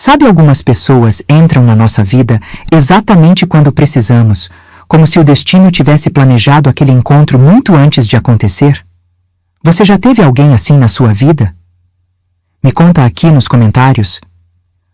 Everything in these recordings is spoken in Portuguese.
Sabe, algumas pessoas entram na nossa vida exatamente quando precisamos, como se o destino tivesse planejado aquele encontro muito antes de acontecer? Você já teve alguém assim na sua vida? Me conta aqui nos comentários.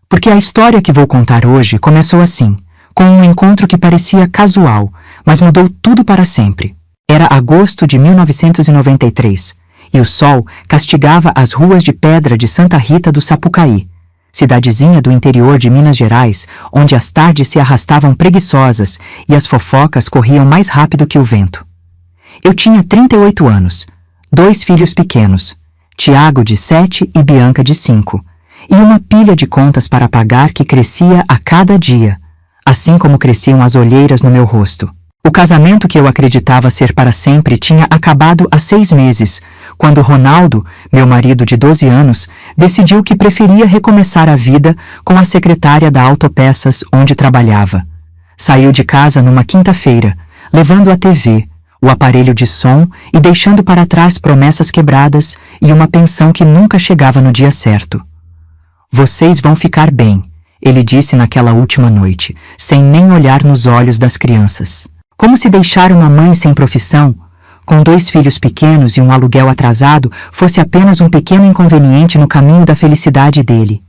Porque a história que vou contar hoje começou assim, com um encontro que parecia casual, mas mudou tudo para sempre. Era agosto de 1993, e o sol castigava as ruas de pedra de Santa Rita do Sapucaí, cidadezinha do interior de Minas Gerais, onde as tardes se arrastavam preguiçosas e as fofocas corriam mais rápido que o vento. Eu tinha 38 anos, 2 filhos pequenos, Tiago de 7 e Bianca de 5, e uma pilha de contas para pagar que crescia a cada dia, assim como cresciam as olheiras no meu rosto. O casamento que eu acreditava ser para sempre tinha acabado há 6 meses, quando Ronaldo, meu marido de 12 anos, decidiu que preferia recomeçar a vida com a secretária da Autopeças onde trabalhava. Saiu de casa numa quinta-feira, levando a TV, o aparelho de som e deixando para trás promessas quebradas e uma pensão que nunca chegava no dia certo. "Vocês vão ficar bem", ele disse naquela última noite, sem nem olhar nos olhos das crianças. Como se deixar uma mãe sem profissão, com 2 filhos pequenos e um aluguel atrasado, fosse apenas um pequeno inconveniente no caminho da felicidade dele.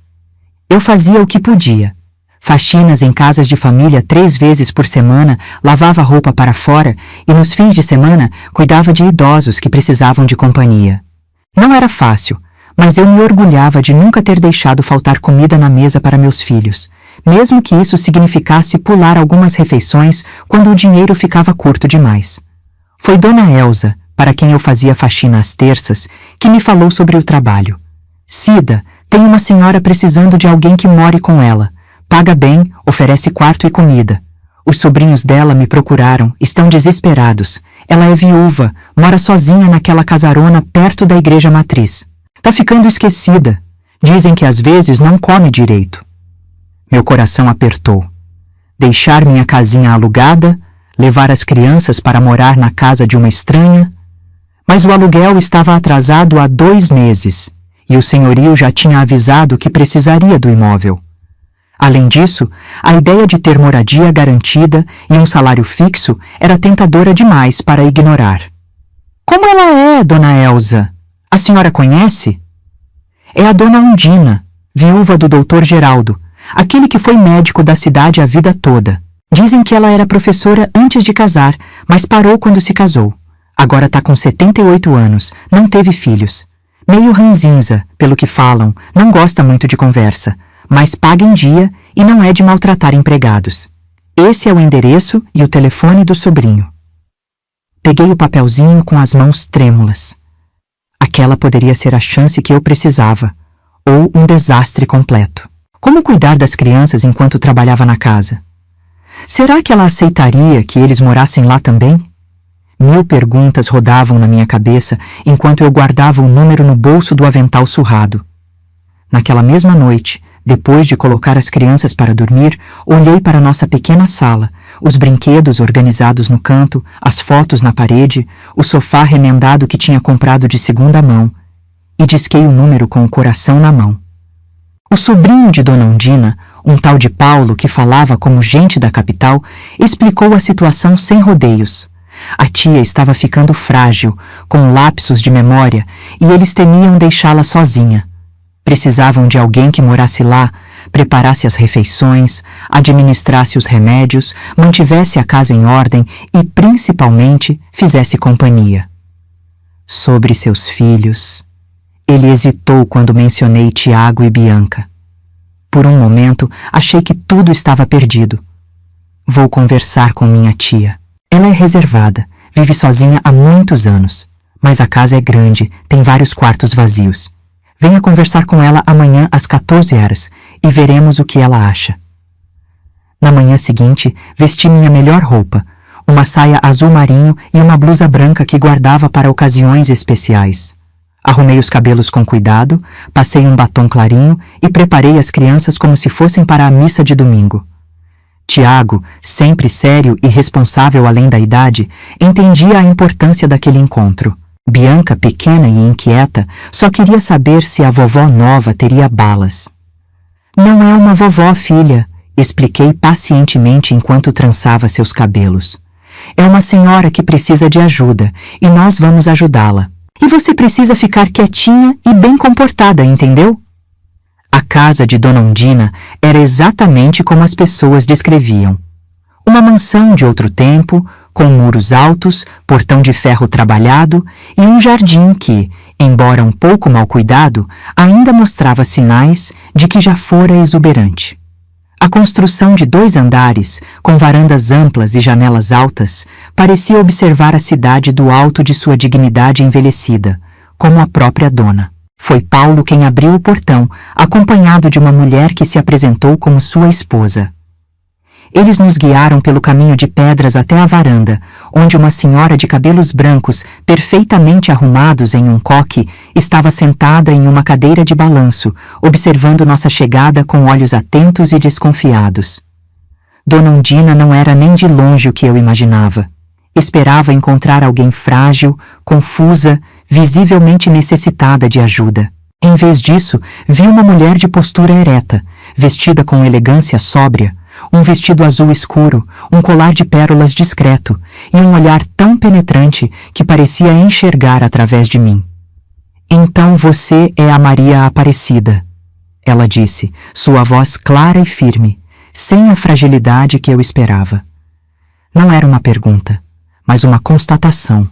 Eu fazia o que podia. Faxinas em casas de família 3 vezes por semana, lavava roupa para fora e nos fins de semana cuidava de idosos que precisavam de companhia. Não era fácil, mas eu me orgulhava de nunca ter deixado faltar comida na mesa para meus filhos, mesmo que isso significasse pular algumas refeições quando o dinheiro ficava curto demais. Foi Dona Elza, para quem eu fazia faxina às terças, que me falou sobre o trabalho. "Cida, tem uma senhora precisando de alguém que more com ela. Paga bem, oferece quarto e comida. Os sobrinhos dela me procuraram, estão desesperados. Ela é viúva, mora sozinha naquela casarona perto da igreja matriz. Tá ficando esquecida. Dizem que às vezes não come direito." Meu coração apertou. Deixar minha casinha alugada, levar as crianças para morar na casa de uma estranha. Mas o aluguel estava atrasado há 2 meses, e o senhorio já tinha avisado que precisaria do imóvel. Além disso, a ideia de ter moradia garantida e um salário fixo era tentadora demais para ignorar. "Como ela é, Dona Elza? A senhora conhece?" "É a Dona Undina, viúva do Dr. Geraldo, aquele que foi médico da cidade a vida toda. Dizem que ela era professora antes de casar, mas parou quando se casou. Agora está com 78 anos, não teve filhos. Meio ranzinza, pelo que falam, não gosta muito de conversa, mas paga em dia e não é de maltratar empregados. Esse é o endereço e o telefone do sobrinho." Peguei o papelzinho com as mãos trêmulas. Aquela poderia ser a chance que eu precisava, ou um desastre completo. Como cuidar das crianças enquanto trabalhava na casa? Será que ela aceitaria que eles morassem lá também? 1000 perguntas rodavam na minha cabeça enquanto eu guardava o número no bolso do avental surrado. Naquela mesma noite, depois de colocar as crianças para dormir, olhei para nossa pequena sala, os brinquedos organizados no canto, as fotos na parede, o sofá remendado que tinha comprado de segunda mão, e disquei o número com o coração na mão. O sobrinho de Dona Undina, um tal de Paulo que falava como gente da capital, explicou a situação sem rodeios. A tia estava ficando frágil, com lapsos de memória, e eles temiam deixá-la sozinha. Precisavam de alguém que morasse lá, preparasse as refeições, administrasse os remédios, mantivesse a casa em ordem e, principalmente, fizesse companhia. Sobre seus filhos... Ele hesitou quando mencionei Tiago e Bianca. Por um momento, achei que tudo estava perdido. Vou conversar com minha tia. Ela é reservada, vive sozinha há muitos anos. Mas a casa é grande, tem vários quartos vazios. Venha conversar com ela amanhã às 14 horas e veremos o que ela acha. Na manhã seguinte, vesti minha melhor roupa, uma saia azul marinho e uma blusa branca que guardava para ocasiões especiais. Arrumei os cabelos com cuidado, passei um batom clarinho e preparei as crianças como se fossem para a missa de domingo. Tiago, sempre sério e responsável além da idade, entendia a importância daquele encontro. Bianca, pequena e inquieta, só queria saber se a vovó nova teria balas. Não é uma vovó, filha, expliquei pacientemente enquanto trançava seus cabelos. É uma senhora que precisa de ajuda e nós vamos ajudá-la. E você precisa ficar quietinha e bem comportada, entendeu? A casa de Dona Undina era exatamente como as pessoas descreviam. Uma mansão de outro tempo, com muros altos, portão de ferro trabalhado e um jardim que, embora um pouco mal cuidado, ainda mostrava sinais de que já fora exuberante. A construção de 2 andares, com varandas amplas e janelas altas, parecia observar a cidade do alto de sua dignidade envelhecida, como a própria dona. Foi Paulo quem abriu o portão, acompanhado de uma mulher que se apresentou como sua esposa. Eles nos guiaram pelo caminho de pedras até a varanda, onde uma senhora de cabelos brancos, perfeitamente arrumados em um coque, estava sentada em uma cadeira de balanço, observando nossa chegada com olhos atentos e desconfiados. Dona Undina não era nem de longe o que eu imaginava. Esperava encontrar alguém frágil, confusa, visivelmente necessitada de ajuda. Em vez disso, vi uma mulher de postura ereta, vestida com elegância sóbria, um vestido azul escuro, um colar de pérolas discreto e um olhar tão penetrante que parecia enxergar através de mim. Então você é a Maria Aparecida, ela disse, sua voz clara e firme, sem a fragilidade que eu esperava. Não era uma pergunta, mas uma constatação.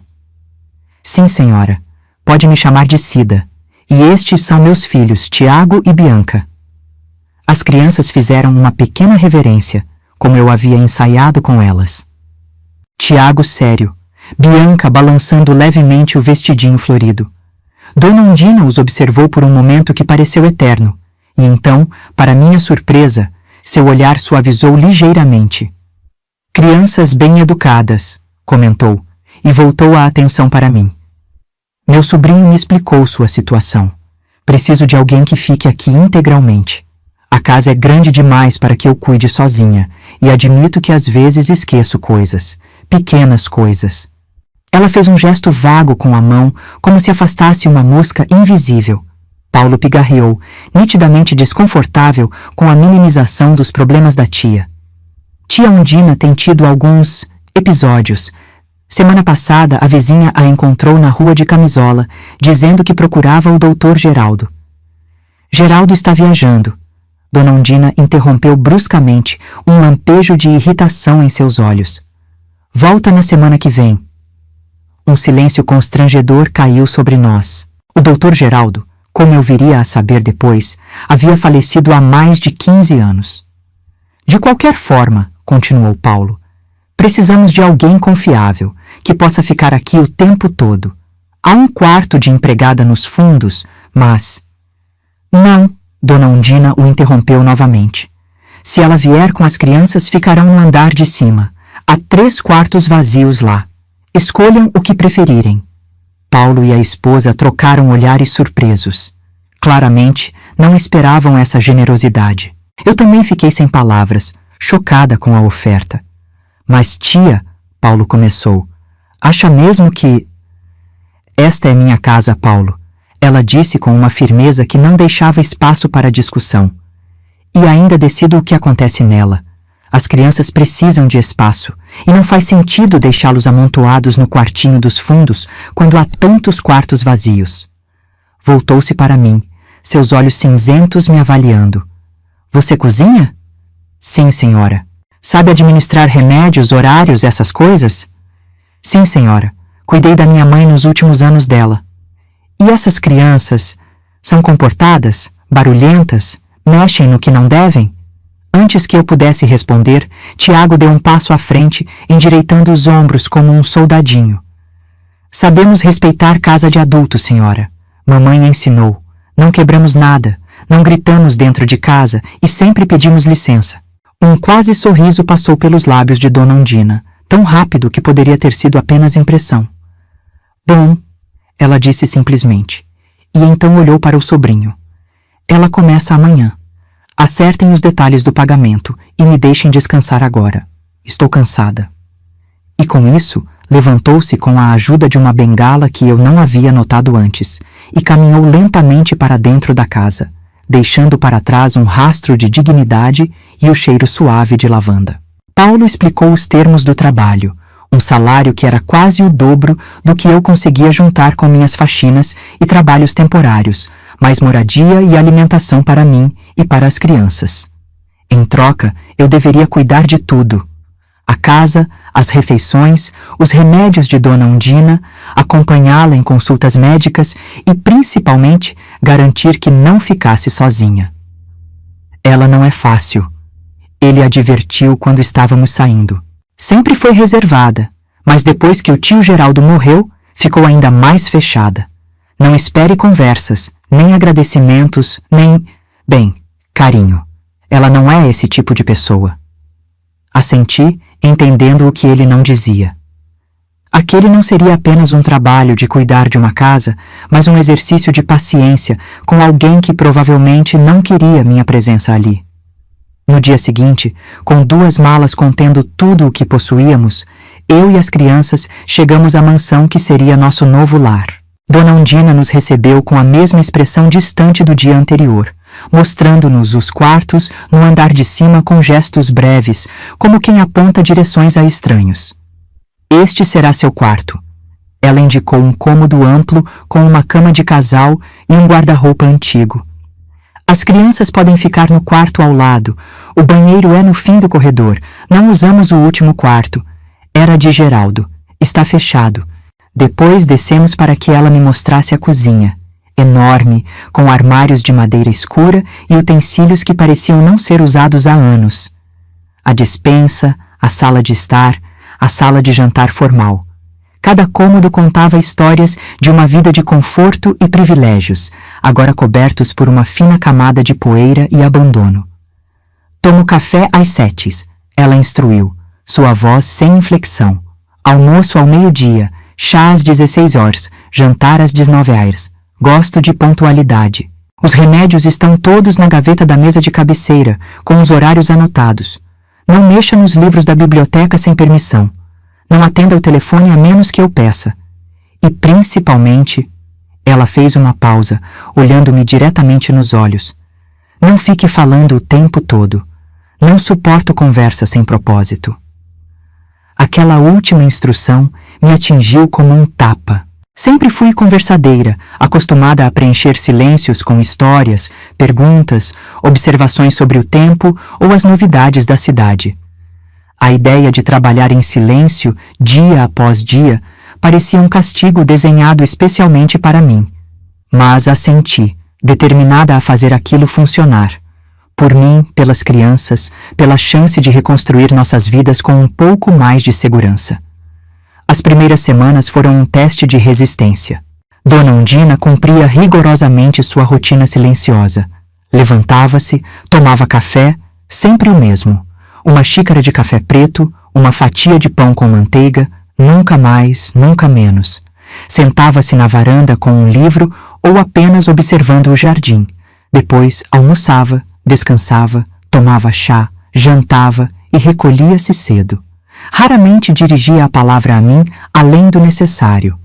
Sim, senhora, pode me chamar de Cida, e estes são meus filhos, Tiago e Bianca. As crianças fizeram uma pequena reverência, como eu havia ensaiado com elas. Tiago sério, Bianca balançando levemente o vestidinho florido. Dona Undina os observou por um momento que pareceu eterno, e então, para minha surpresa, seu olhar suavizou ligeiramente. Crianças bem educadas, comentou, e voltou a atenção para mim. Meu sobrinho me explicou sua situação. Preciso de alguém que fique aqui integralmente. A casa é grande demais para que eu cuide sozinha, e admito que às vezes esqueço coisas, pequenas coisas. Ela fez um gesto vago com a mão, como se afastasse uma mosca invisível. Paulo pigarreou, nitidamente desconfortável com a minimização dos problemas da tia. Tia Undina tem tido alguns episódios. Semana passada, a vizinha a encontrou na rua de camisola, dizendo que procurava o doutor Geraldo. Geraldo está viajando. Dona Undina interrompeu bruscamente, um lampejo de irritação em seus olhos. Volta na semana que vem. Um silêncio constrangedor caiu sobre nós. O doutor Geraldo, como eu viria a saber depois, havia falecido há mais de 15 anos. De qualquer forma, continuou Paulo, precisamos de alguém confiável, que possa ficar aqui o tempo todo. Há um quarto de empregada nos fundos, mas... Não, Dona Undina o interrompeu novamente. Se ela vier com as crianças, ficarão no andar de cima. Há 3 quartos vazios lá. Escolham o que preferirem. Paulo e a esposa trocaram olhares surpresos. Claramente, não esperavam essa generosidade. Eu também fiquei sem palavras, chocada com a oferta. Mas tia, Paulo começou, acha mesmo que... Esta é minha casa, Paulo. Ela disse com uma firmeza que não deixava espaço para discussão. E ainda decido o que acontece nela. As crianças precisam de espaço, e não faz sentido deixá-los amontoados no quartinho dos fundos quando há tantos quartos vazios. Voltou-se para mim, seus olhos cinzentos me avaliando. Você cozinha? Sim, senhora. Sabe administrar remédios, horários, essas coisas? Sim, senhora. Cuidei da minha mãe nos últimos anos dela. E essas crianças são comportadas, barulhentas, mexem no que não devem? Antes que eu pudesse responder, Tiago deu um passo à frente, endireitando os ombros como um soldadinho. Sabemos respeitar casa de adulto, senhora. Mamãe ensinou. Não quebramos nada, não gritamos dentro de casa e sempre pedimos licença. Um quase sorriso passou pelos lábios de Dona Undina, tão rápido que poderia ter sido apenas impressão. Bom, ela disse simplesmente, e então olhou para o sobrinho. Ela começa amanhã. Acertem os detalhes do pagamento e me deixem descansar agora. Estou cansada. E com isso, levantou-se com a ajuda de uma bengala que eu não havia notado antes e caminhou lentamente para dentro da casa, deixando para trás um rastro de dignidade e o cheiro suave de lavanda. Paulo explicou os termos do trabalho, um salário que era quase o dobro do que eu conseguia juntar com minhas faxinas e trabalhos temporários, mais moradia e alimentação para mim e para as crianças. Em troca, eu deveria cuidar de tudo: a casa, as refeições, os remédios de Dona Undina, acompanhá-la em consultas médicas e, principalmente, garantir que não ficasse sozinha. Ela não é fácil, ele advertiu quando estávamos saindo. Sempre foi reservada, mas depois que o tio Geraldo morreu, ficou ainda mais fechada. Não espere conversas, nem agradecimentos, nem, carinho. Ela não é esse tipo de pessoa. Assenti, entendendo o que ele não dizia. Aquele não seria apenas um trabalho de cuidar de uma casa, mas um exercício de paciência com alguém que provavelmente não queria minha presença ali. No dia seguinte, com 2 malas contendo tudo o que possuíamos, eu e as crianças chegamos à mansão que seria nosso novo lar. Dona Undina nos recebeu com a mesma expressão distante do dia anterior, mostrando-nos os quartos no andar de cima com gestos breves, como quem aponta direções a estranhos. Este será seu quarto. Ela indicou um cômodo amplo com uma cama de casal e um guarda-roupa antigo. As crianças podem ficar no quarto ao lado. O banheiro é no fim do corredor. Não usamos o último quarto. Era de Geraldo. Está fechado. Depois descemos para que ela me mostrasse a cozinha, enorme, com armários de madeira escura e utensílios que pareciam não ser usados há anos. A despensa, a sala de estar, a sala de jantar formal. Cada cômodo contava histórias de uma vida de conforto e privilégios, agora cobertos por uma fina camada de poeira e abandono. Tomo café às 7, ela instruiu, sua voz sem inflexão. Almoço ao meio-dia, chá às 16 horas, jantar às 19 horas. Gosto de pontualidade. Os remédios estão todos na gaveta da mesa de cabeceira, com os horários anotados. Não mexa nos livros da biblioteca sem permissão. Não atenda ao telefone a menos que eu peça. E, principalmente, ela fez uma pausa, olhando-me diretamente nos olhos. Não fique falando o tempo todo. Não suporto conversa sem propósito. Aquela última instrução me atingiu como um tapa. Sempre fui conversadeira, acostumada a preencher silêncios com histórias, perguntas, observações sobre o tempo ou as novidades da cidade. A ideia de trabalhar em silêncio, dia após dia, parecia um castigo desenhado especialmente para mim. Mas assenti, determinada a fazer aquilo funcionar. Por mim, pelas crianças, pela chance de reconstruir nossas vidas com um pouco mais de segurança. As primeiras semanas foram um teste de resistência. Dona Undina cumpria rigorosamente sua rotina silenciosa. Levantava-se, tomava café, sempre o mesmo. Uma xícara de café preto, uma fatia de pão com manteiga, nunca mais, nunca menos. Sentava-se na varanda com um livro ou apenas observando o jardim. Depois almoçava, descansava, tomava chá, jantava e recolhia-se cedo. Raramente dirigia a palavra a mim além do necessário.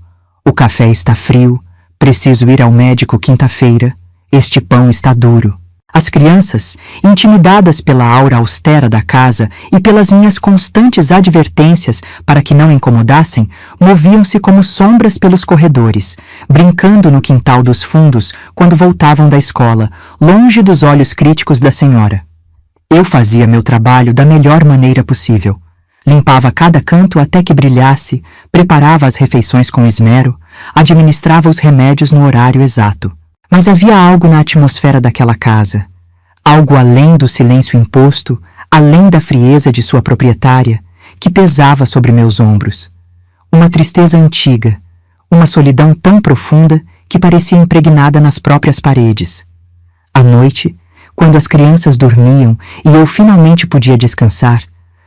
O café está frio, preciso ir ao médico quinta-feira, este pão está duro. As crianças, intimidadas pela aura austera da casa e pelas minhas constantes advertências para que não incomodassem, moviam-se como sombras pelos corredores, brincando no quintal dos fundos quando voltavam da escola, longe dos olhos críticos da senhora. Eu fazia meu trabalho da melhor maneira possível. Limpava cada canto até que brilhasse, preparava as refeições com esmero, administrava os remédios no horário exato. Mas havia algo na atmosfera daquela casa, algo além do silêncio imposto, além da frieza de sua proprietária, que pesava sobre meus ombros. Uma tristeza antiga, uma solidão tão profunda que parecia impregnada nas próprias paredes. À noite, quando as crianças dormiam e eu finalmente podia descansar,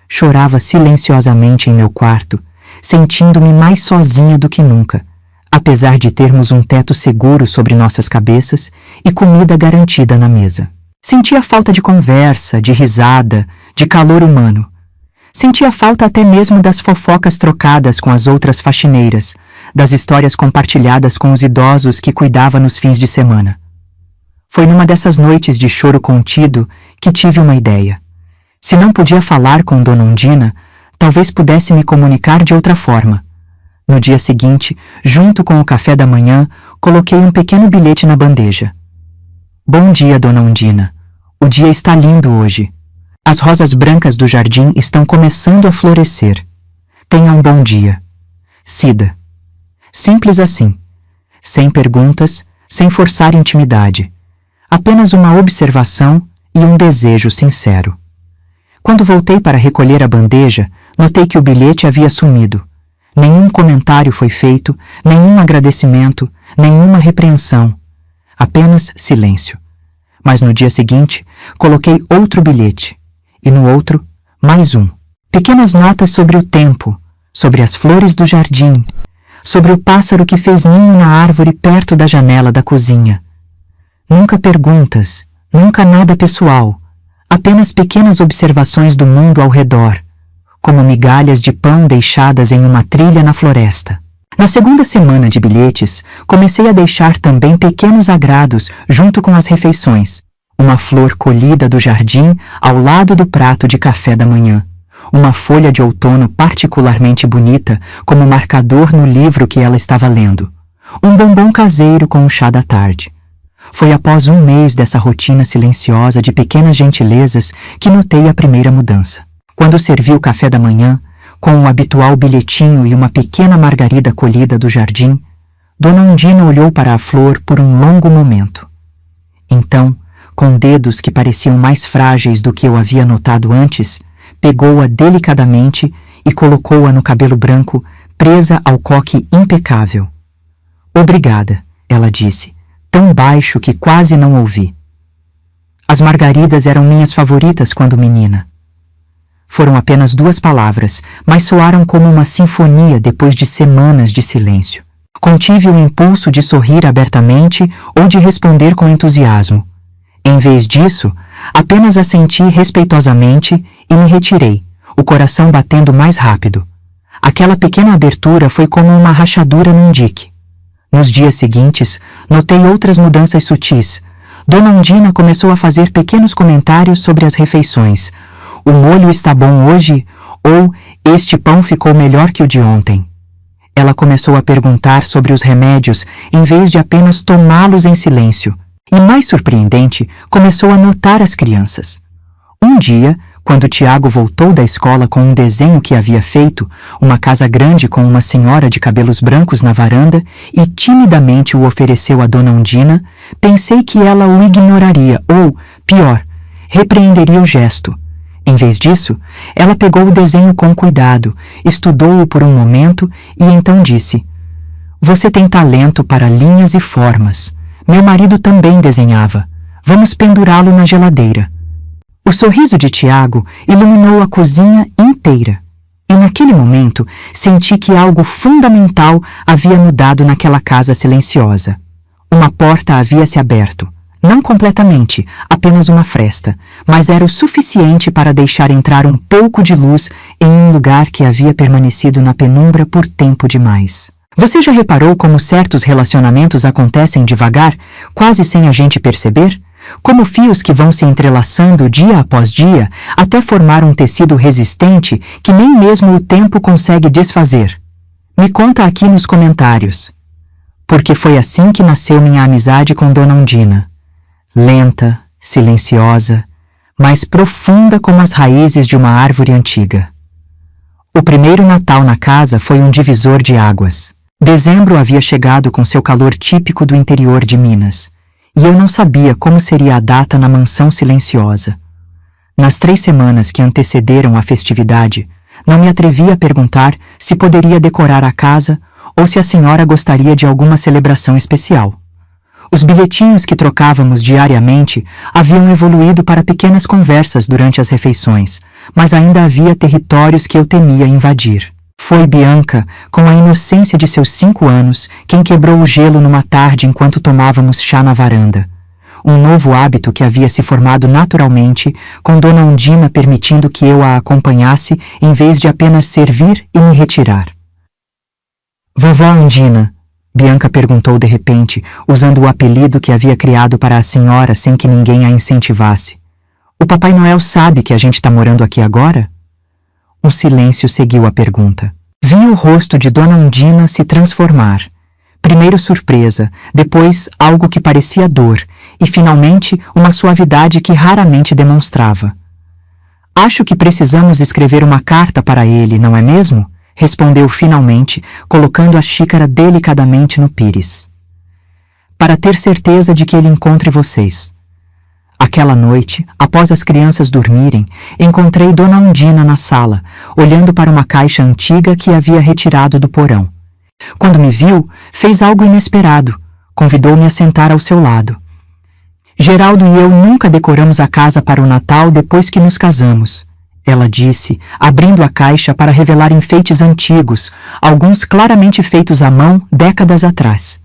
chorava silenciosamente em meu quarto, sentindo-me mais sozinha do que nunca, apesar de termos um teto seguro sobre nossas cabeças e comida garantida na mesa. Sentia falta de conversa, de risada, de calor humano. Sentia falta até mesmo das fofocas trocadas com as outras faxineiras, das histórias compartilhadas com os idosos que cuidava nos fins de semana. Foi numa dessas noites de choro contido que tive uma ideia. Se não podia falar com Dona Undina, talvez pudesse me comunicar de outra forma. No dia seguinte, junto com o café da manhã, coloquei um pequeno bilhete na bandeja. Bom dia, Dona Undina. O dia está lindo hoje. As rosas brancas do jardim estão começando a florescer. Tenha um bom dia. Cida. Simples assim. Sem perguntas, sem forçar intimidade. Apenas uma observação e um desejo sincero. Quando voltei para recolher a bandeja, notei que o bilhete havia sumido. Nenhum comentário foi feito, nenhum agradecimento, nenhuma repreensão. Apenas silêncio. Mas no dia seguinte, coloquei outro bilhete. E no outro, mais um. Pequenas notas sobre o tempo, sobre as flores do jardim, sobre o pássaro que fez ninho na árvore perto da janela da cozinha. Nunca perguntas, nunca nada pessoal, apenas pequenas observações do mundo ao redor, como migalhas de pão deixadas em uma trilha na floresta. Na segunda semana de bilhetes, comecei a deixar também pequenos agrados junto com as refeições. Uma flor colhida do jardim ao lado do prato de café da manhã. Uma folha de outono particularmente bonita como marcador no livro que ela estava lendo. Um bombom caseiro com o chá da tarde. Foi após um mês dessa rotina silenciosa de pequenas gentilezas que notei a primeira mudança. Quando servi o café da manhã, com o habitual bilhetinho e uma pequena margarida colhida do jardim, Dona Undina olhou para a flor por um longo momento. Então, com dedos que pareciam mais frágeis do que eu havia notado antes, pegou-a delicadamente e colocou-a no cabelo branco, presa ao coque impecável. Obrigada, ela disse, tão baixo que quase não ouvi. As margaridas eram minhas favoritas quando menina. Foram apenas 2 palavras, mas soaram como uma sinfonia depois de semanas de silêncio. Contive o impulso de sorrir abertamente ou de responder com entusiasmo. Em vez disso, apenas assenti respeitosamente e me retirei, o coração batendo mais rápido. Aquela pequena abertura foi como uma rachadura num dique. Nos dias seguintes, notei outras mudanças sutis. Dona Undina começou a fazer pequenos comentários sobre as refeições. O molho está bom hoje? Ou este pão ficou melhor que o de ontem? Ela começou a perguntar sobre os remédios em vez de apenas tomá-los em silêncio. E mais surpreendente, começou a notar as crianças. Um dia, quando Tiago voltou da escola com um desenho que havia feito, uma casa grande com uma senhora de cabelos brancos na varanda, e timidamente o ofereceu a Dona Undina, pensei que ela o ignoraria ou, pior, repreenderia o gesto. Em vez disso, ela pegou o desenho com cuidado, estudou-o por um momento e então disse: "Você tem talento para linhas e formas. Meu marido também desenhava. Vamos pendurá-lo na geladeira." O sorriso de Tiago iluminou a cozinha inteira. E naquele momento senti que algo fundamental havia mudado naquela casa silenciosa. Uma porta havia se aberto. Não completamente, apenas uma fresta, mas era o suficiente para deixar entrar um pouco de luz em um lugar que havia permanecido na penumbra por tempo demais. Você já reparou como certos relacionamentos acontecem devagar, quase sem a gente perceber? Como fios que vão se entrelaçando dia após dia até formar um tecido resistente que nem mesmo o tempo consegue desfazer? Me conta aqui nos comentários. Porque foi assim que nasceu minha amizade com Dona Undina. Lenta, silenciosa, mas profunda como as raízes de uma árvore antiga. O primeiro Natal na casa foi um divisor de águas. Dezembro havia chegado com seu calor típico do interior de Minas, e eu não sabia como seria a data na mansão silenciosa. Nas 3 semanas que antecederam a festividade, não me atrevi a perguntar se poderia decorar a casa ou se a senhora gostaria de alguma celebração especial. Os bilhetinhos que trocávamos diariamente haviam evoluído para pequenas conversas durante as refeições, mas ainda havia territórios que eu temia invadir. Foi Bianca, com a inocência de seus 5 anos, quem quebrou o gelo numa tarde enquanto tomávamos chá na varanda. Um novo hábito que havia se formado naturalmente, com Dona Undina permitindo que eu a acompanhasse em vez de apenas servir e me retirar. "Vovó Undina", Bianca perguntou de repente, usando o apelido que havia criado para a senhora sem que ninguém a incentivasse. O Papai Noel sabe que a gente está morando aqui agora? Um silêncio seguiu a pergunta. Vi o rosto de Dona Undina se transformar. Primeiro surpresa, depois algo que parecia dor e, finalmente, uma suavidade que raramente demonstrava. Acho que precisamos escrever uma carta para ele, não é mesmo? Respondeu finalmente, colocando a xícara delicadamente no pires. Para ter certeza de que ele encontre vocês. Aquela noite, após as crianças dormirem, encontrei Dona Undina na sala, olhando para uma caixa antiga que havia retirado do porão. Quando me viu, fez algo inesperado. Convidou-me a sentar ao seu lado. Geraldo e eu nunca decoramos a casa para o Natal depois que nos casamos, ela disse, abrindo a caixa para revelar enfeites antigos, alguns claramente feitos à mão décadas atrás.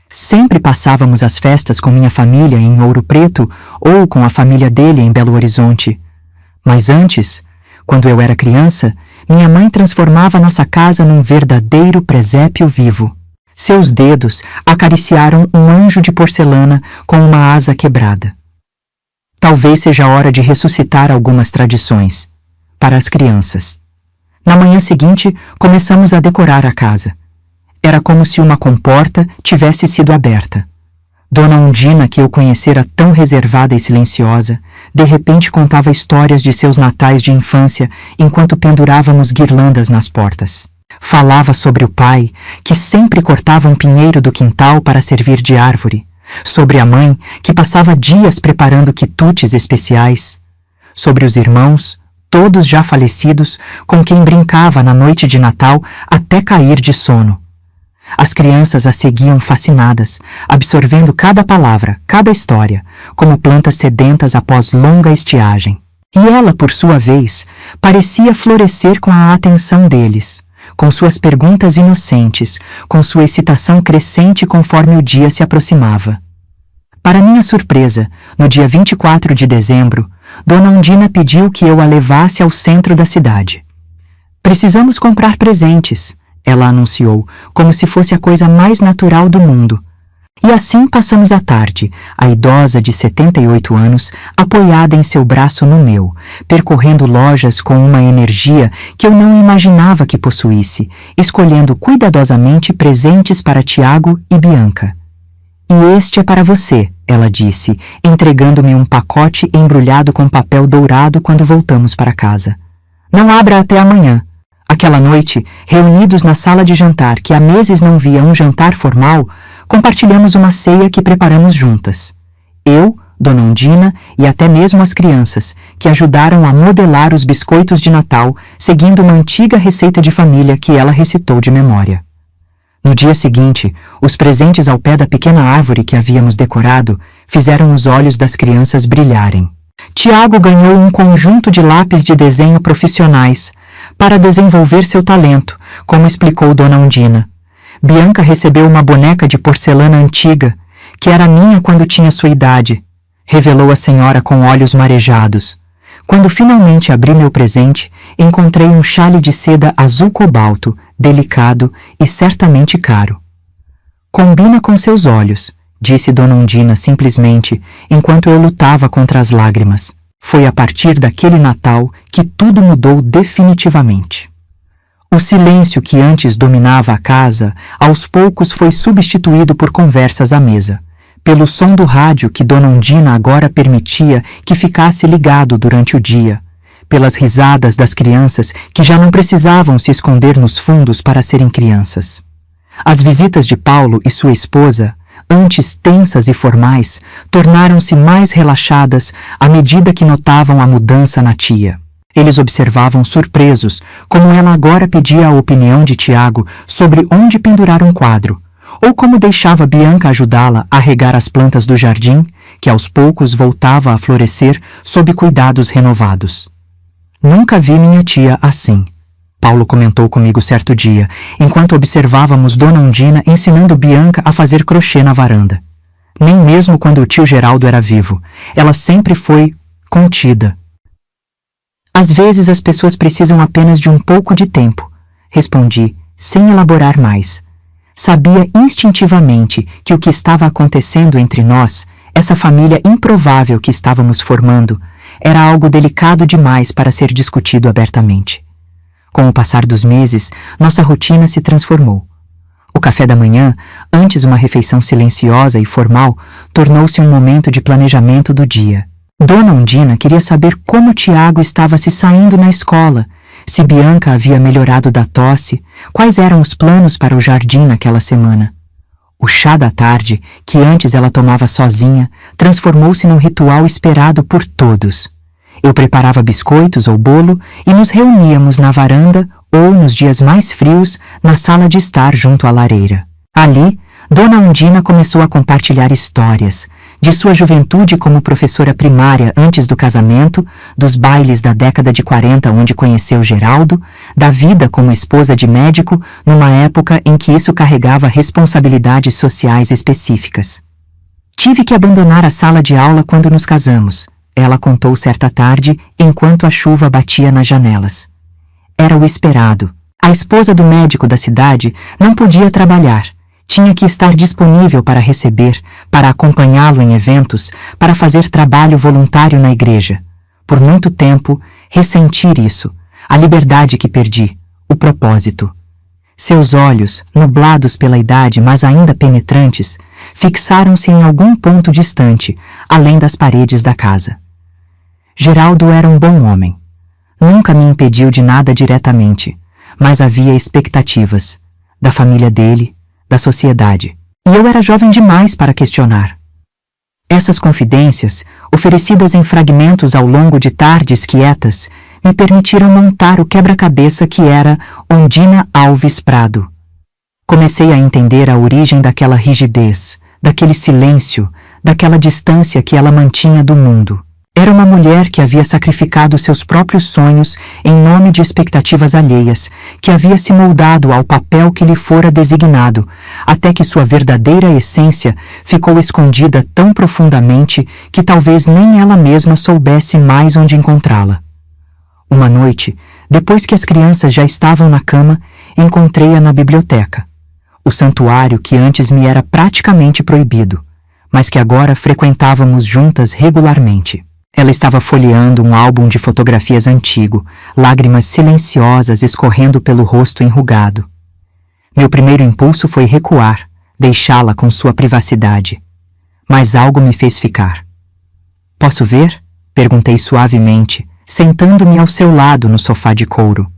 Sempre passávamos as festas com minha família em Ouro Preto ou com a família dele em Belo Horizonte. Mas antes, quando eu era criança, minha mãe transformava nossa casa num verdadeiro presépio vivo. Seus dedos acariciaram um anjo de porcelana com uma asa quebrada. Talvez seja a hora de ressuscitar algumas tradições para as crianças. Na manhã seguinte, começamos a decorar a casa. Era como se uma comporta tivesse sido aberta. Dona Undina, que eu conhecera tão reservada e silenciosa, de repente contava histórias de seus natais de infância enquanto pendurávamos guirlandas nas portas. Falava sobre o pai, que sempre cortava um pinheiro do quintal para servir de árvore, sobre a mãe, que passava dias preparando quitutes especiais, sobre os irmãos, todos já falecidos, com quem brincava na noite de Natal até cair de sono. As crianças a seguiam fascinadas, absorvendo cada palavra, cada história, como plantas sedentas após longa estiagem. E ela, por sua vez, parecia florescer com a atenção deles, com suas perguntas inocentes, com sua excitação crescente conforme o dia se aproximava. Para minha surpresa, no dia 24 de dezembro, Dona Undina pediu que eu a levasse ao centro da cidade. Precisamos comprar presentes, ela anunciou, como se fosse a coisa mais natural do mundo. E assim passamos a tarde, a idosa de 78 anos, apoiada em seu braço no meu, percorrendo lojas com uma energia que eu não imaginava que possuísse, escolhendo cuidadosamente presentes para Tiago e Bianca. E este é para você, ela disse, entregando-me um pacote embrulhado com papel dourado quando voltamos para casa. Não abra até amanhã. Aquela noite, reunidos na sala de jantar que há meses não via um jantar formal, compartilhamos uma ceia que preparamos juntas. Eu, Dona Undina e até mesmo as crianças, que ajudaram a modelar os biscoitos de Natal, seguindo uma antiga receita de família que ela recitou de memória. No dia seguinte, os presentes ao pé da pequena árvore que havíamos decorado fizeram os olhos das crianças brilharem. Tiago ganhou um conjunto de lápis de desenho profissionais para desenvolver seu talento, como explicou Dona Undina. Bianca recebeu uma boneca de porcelana antiga, que era minha quando tinha sua idade, revelou a senhora com olhos marejados. Quando finalmente abri meu presente, encontrei um xale de seda azul cobalto, delicado e certamente caro. Combina com seus olhos, disse Dona Undina simplesmente, enquanto eu lutava contra as lágrimas. Foi a partir daquele Natal que tudo mudou definitivamente. O silêncio que antes dominava a casa, aos poucos foi substituído por conversas à mesa, pelo som do rádio que Dona Undina agora permitia que ficasse ligado durante o dia, pelas risadas das crianças que já não precisavam se esconder nos fundos para serem crianças. As visitas de Paulo e sua esposa, antes tensas e formais, tornaram-se mais relaxadas à medida que notavam a mudança na tia. Eles observavam surpresos como ela agora pedia a opinião de Tiago sobre onde pendurar um quadro, ou como deixava Bianca ajudá-la a regar as plantas do jardim, que aos poucos voltava a florescer sob cuidados renovados. Nunca vi minha tia assim, Paulo comentou comigo certo dia, enquanto observávamos Dona Undina ensinando Bianca a fazer crochê na varanda. Nem mesmo quando o tio Geraldo era vivo, ela sempre foi contida. Às vezes as pessoas precisam apenas de um pouco de tempo, respondi, sem elaborar mais. Sabia instintivamente que o que estava acontecendo entre nós, essa família improvável que estávamos formando, era algo delicado demais para ser discutido abertamente. Com o passar dos meses, nossa rotina se transformou. O café da manhã, antes uma refeição silenciosa e formal, tornou-se um momento de planejamento do dia. Dona Undina queria saber como Tiago estava se saindo na escola, se Bianca havia melhorado da tosse, quais eram os planos para o jardim naquela semana. O chá da tarde, que antes ela tomava sozinha, transformou-se num ritual esperado por todos. Eu preparava biscoitos ou bolo e nos reuníamos na varanda ou, nos dias mais frios, na sala de estar junto à lareira. Ali, Dona Undina começou a compartilhar histórias, de sua juventude como professora primária antes do casamento, dos bailes da década de 40 onde conheceu Geraldo, da vida como esposa de médico numa época em que isso carregava responsabilidades sociais específicas. Tive que abandonar a sala de aula quando nos casamos, ela contou certa tarde enquanto a chuva batia nas janelas. Era o esperado. A esposa do médico da cidade não podia trabalhar. Tinha que estar disponível para receber, para acompanhá-lo em eventos, para fazer trabalho voluntário na igreja. Por muito tempo, ressentir isso, a liberdade que perdi, o propósito. Seus olhos, nublados pela idade, mas ainda penetrantes, fixaram-se em algum ponto distante, além das paredes da casa. Geraldo era um bom homem. Nunca me impediu de nada diretamente, mas havia expectativas, da família dele, da sociedade. E eu era jovem demais para questionar. Essas confidências, oferecidas em fragmentos ao longo de tardes quietas, me permitiram montar o quebra-cabeça que era Undina Alves Prado. Comecei a entender a origem daquela rigidez, daquele silêncio, daquela distância que ela mantinha do mundo. Era uma mulher que havia sacrificado seus próprios sonhos em nome de expectativas alheias, que havia se moldado ao papel que lhe fora designado, até que sua verdadeira essência ficou escondida tão profundamente que talvez nem ela mesma soubesse mais onde encontrá-la. Uma noite, depois que as crianças já estavam na cama, encontrei-a na biblioteca, o santuário que antes me era praticamente proibido, mas que agora frequentávamos juntas regularmente. Ela estava folheando um álbum de fotografias antigo, lágrimas silenciosas escorrendo pelo rosto enrugado. Meu primeiro impulso foi recuar, deixá-la com sua privacidade. Mas algo me fez ficar. "Posso ver?" perguntei suavemente, sentando-me ao seu lado no sofá de couro.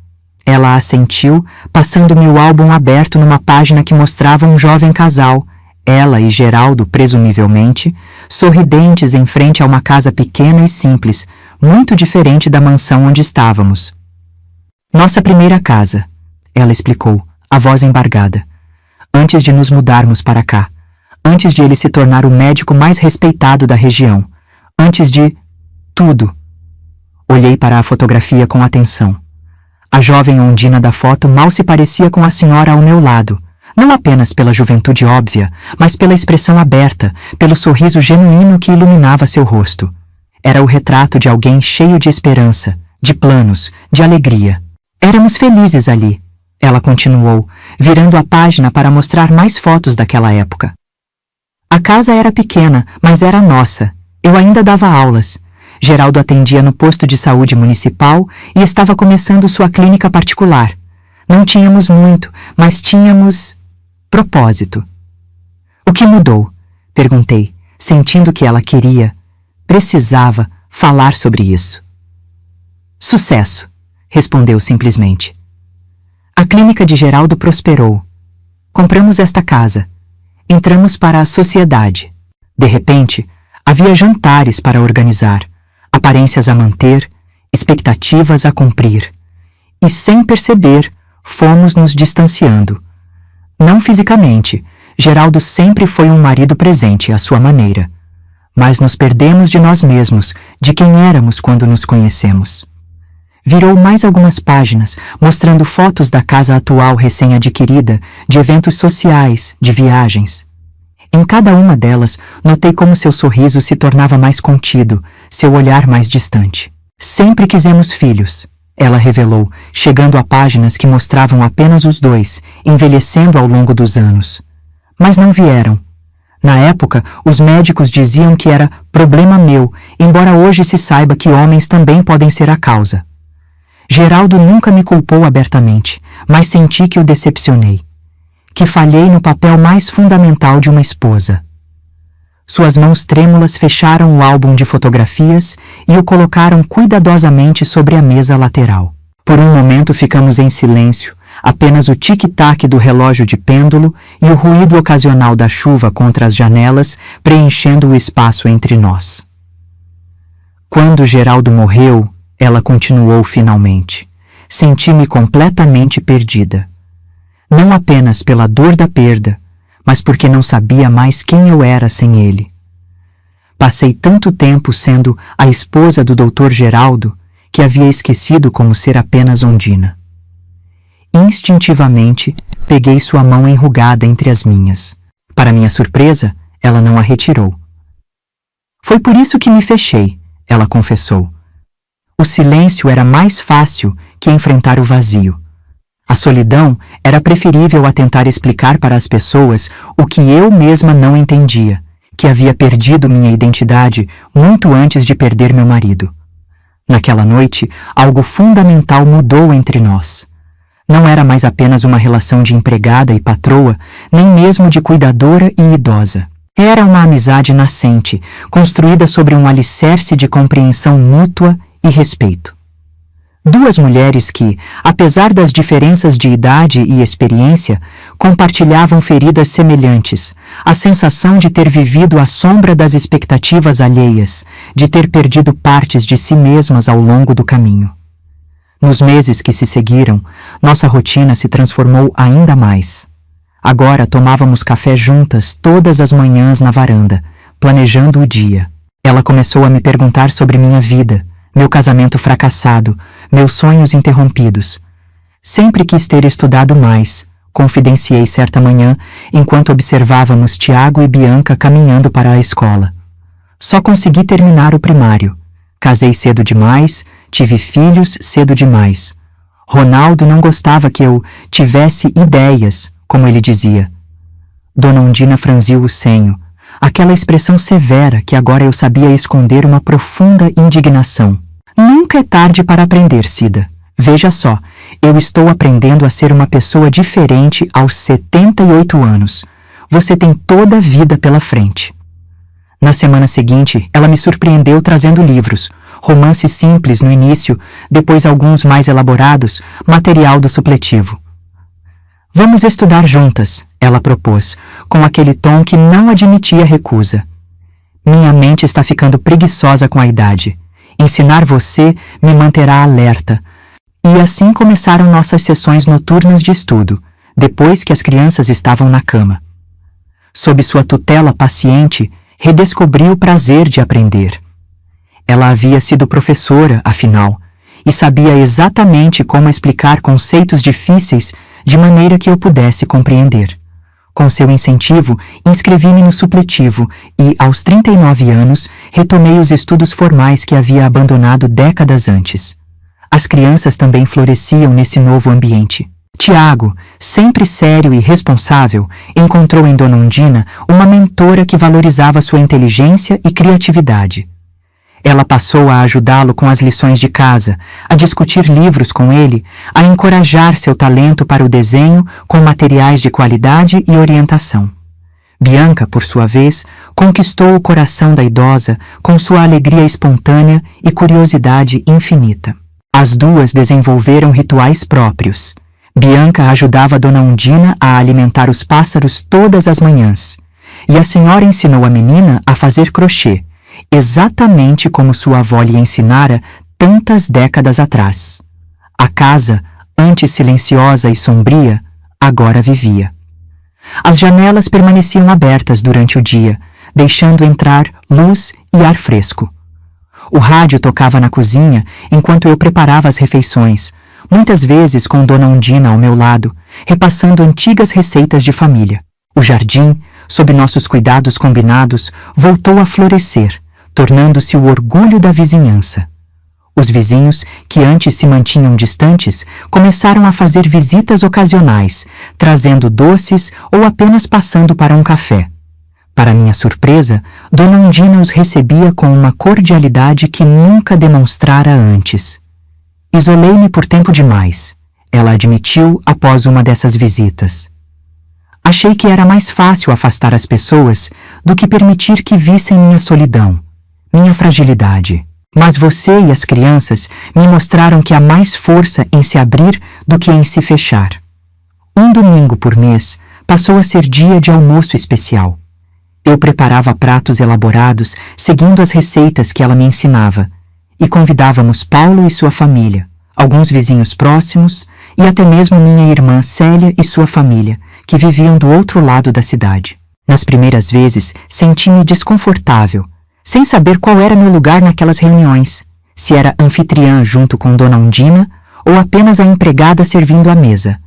Ela assentiu, passando-me o álbum aberto numa página que mostrava um jovem casal, ela e Geraldo, presumivelmente, sorridentes em frente a uma casa pequena e simples, muito diferente da mansão onde estávamos. "Nossa primeira casa", ela explicou, a voz embargada. "Antes de nos mudarmos para cá. Antes de ele se tornar o médico mais respeitado da região. Antes de... tudo." Olhei para a fotografia com atenção. A jovem Undina da foto mal se parecia com a senhora ao meu lado. Não apenas pela juventude óbvia, mas pela expressão aberta, pelo sorriso genuíno que iluminava seu rosto. Era o retrato de alguém cheio de esperança, de planos, de alegria. "Éramos felizes ali", ela continuou, virando a página para mostrar mais fotos daquela época. "A casa era pequena, mas era nossa. Eu ainda dava aulas. Geraldo atendia no posto de saúde municipal e estava começando sua clínica particular. Não tínhamos muito, mas tínhamos... propósito." "O que mudou?" perguntei, sentindo que ela precisava falar sobre isso. "Sucesso", respondeu simplesmente. "A clínica de Geraldo prosperou. Compramos esta casa. Entramos para a sociedade. De repente, havia jantares para organizar, aparências a manter, expectativas a cumprir. E sem perceber, fomos nos distanciando. Não fisicamente, Geraldo sempre foi um marido presente à sua maneira. Mas nos perdemos de nós mesmos, de quem éramos quando nos conhecemos. Virou mais algumas páginas, mostrando fotos da casa atual recém-adquirida, de eventos sociais, de viagens. Em cada uma delas, notei como seu sorriso se tornava mais contido, seu olhar mais distante. "Sempre quisemos filhos", ela revelou, chegando a páginas que mostravam apenas os dois, envelhecendo ao longo dos anos. Mas não vieram. Na época, os médicos diziam que era problema meu, embora hoje se saiba que homens também podem ser a causa. Geraldo nunca me culpou abertamente, mas senti que o decepcionei. Que falhei no papel mais fundamental de uma esposa. Suas mãos trêmulas fecharam o álbum de fotografias e o colocaram cuidadosamente sobre a mesa lateral. Por um momento ficamos em silêncio, apenas o tic-tac do relógio de pêndulo e o ruído ocasional da chuva contra as janelas preenchendo o espaço entre nós. Quando Geraldo morreu, ela continuou finalmente. Senti-me completamente perdida. Não apenas pela dor da perda, mas porque não sabia mais quem eu era sem ele. Passei tanto tempo sendo a esposa do Dr. Geraldo que havia esquecido como ser apenas Ondina. Instintivamente, peguei sua mão enrugada entre as minhas. Para minha surpresa, ela não a retirou. Foi por isso que me fechei, ela confessou. O silêncio era mais fácil que enfrentar o vazio. A solidão era preferível a tentar explicar para as pessoas o que eu mesma não entendia, que havia perdido minha identidade muito antes de perder meu marido. Naquela noite, algo fundamental mudou entre nós. Não era mais apenas uma relação de empregada e patroa, nem mesmo de cuidadora e idosa. Era uma amizade nascente, construída sobre um alicerce de compreensão mútua e respeito. Duas mulheres que, apesar das diferenças de idade e experiência, compartilhavam feridas semelhantes, a sensação de ter vivido à sombra das expectativas alheias, de ter perdido partes de si mesmas ao longo do caminho. Nos meses que se seguiram, nossa rotina se transformou ainda mais. Agora tomávamos café juntas todas as manhãs na varanda, planejando o dia. Ela começou a me perguntar sobre minha vida, meu casamento fracassado, meus sonhos interrompidos. Sempre quis ter estudado mais, confidenciei certa manhã, enquanto observávamos Tiago e Bianca caminhando para a escola. Só consegui terminar o primário. Casei cedo demais, tive filhos cedo demais. Ronaldo não gostava que eu tivesse ideias, como ele dizia. Dona Ondina franziu o senho, aquela expressão severa que agora eu sabia esconder uma profunda indignação. Nunca é tarde para aprender, Cida. Veja só, eu estou aprendendo a ser uma pessoa diferente aos 78 anos. Você tem toda a vida pela frente. Na semana seguinte, ela me surpreendeu trazendo livros, romances simples no início, depois alguns mais elaborados, material do supletivo. Vamos estudar juntas, ela propôs, com aquele tom que não admitia recusa. Minha mente está ficando preguiçosa com a idade. Ensinar você me manterá alerta. E assim começaram nossas sessões noturnas de estudo, depois que as crianças estavam na cama. Sob sua tutela paciente, redescobri o prazer de aprender. Ela havia sido professora, afinal, e sabia exatamente como explicar conceitos difíceis de maneira que eu pudesse compreender. Com seu incentivo, inscrevi-me no supletivo e, aos 39 anos, retomei os estudos formais que havia abandonado décadas antes. As crianças também floresciam nesse novo ambiente. Tiago, sempre sério e responsável, encontrou em Dona Ondina uma mentora que valorizava sua inteligência e criatividade. Ela passou a ajudá-lo com as lições de casa, a discutir livros com ele, a encorajar seu talento para o desenho com materiais de qualidade e orientação. Bianca, por sua vez, conquistou o coração da idosa com sua alegria espontânea e curiosidade infinita. As duas desenvolveram rituais próprios. Bianca ajudava Dona Ondina a alimentar os pássaros todas as manhãs, e a senhora ensinou a menina a fazer crochê, exatamente como sua avó lhe ensinara tantas décadas atrás. A casa, antes silenciosa e sombria, agora vivia. As janelas permaneciam abertas durante o dia, deixando entrar luz e ar fresco. O rádio tocava na cozinha enquanto eu preparava as refeições, muitas vezes com Dona Ondina ao meu lado, repassando antigas receitas de família. O jardim, sob nossos cuidados combinados, voltou a florescer, tornando-se o orgulho da vizinhança. Os vizinhos, que antes se mantinham distantes, começaram a fazer visitas ocasionais, trazendo doces ou apenas passando para um café. Para minha surpresa, Dona Undina os recebia com uma cordialidade que nunca demonstrara antes. Isolei-me por tempo demais, ela admitiu após uma dessas visitas. Achei que era mais fácil afastar as pessoas do que permitir que vissem minha solidão, minha fragilidade. Mas você e as crianças me mostraram que há mais força em se abrir do que em se fechar. Um domingo por mês passou a ser dia de almoço especial. Eu preparava pratos elaborados seguindo as receitas que ela me ensinava e convidávamos Paulo e sua família, alguns vizinhos próximos e até mesmo minha irmã Célia e sua família, que viviam do outro lado da cidade. Nas primeiras vezes, senti-me desconfortável, sem saber qual era meu lugar naquelas reuniões, se era anfitriã junto com Dona Undina ou apenas a empregada servindo à mesa.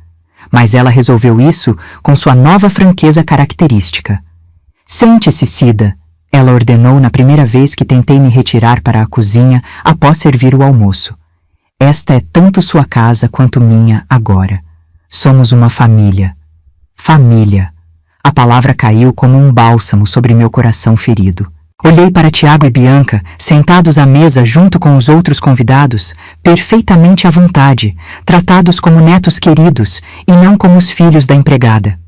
Mas ela resolveu isso com sua nova franqueza característica. Sente-se, Cida, ela ordenou na primeira vez que tentei me retirar para a cozinha após servir o almoço. Esta é tanto sua casa quanto minha agora. Somos uma família. Família. A palavra caiu como um bálsamo sobre meu coração ferido. Olhei para Tiago e Bianca, sentados à mesa junto com os outros convidados, perfeitamente à vontade, tratados como netos queridos e não como os filhos da empregada.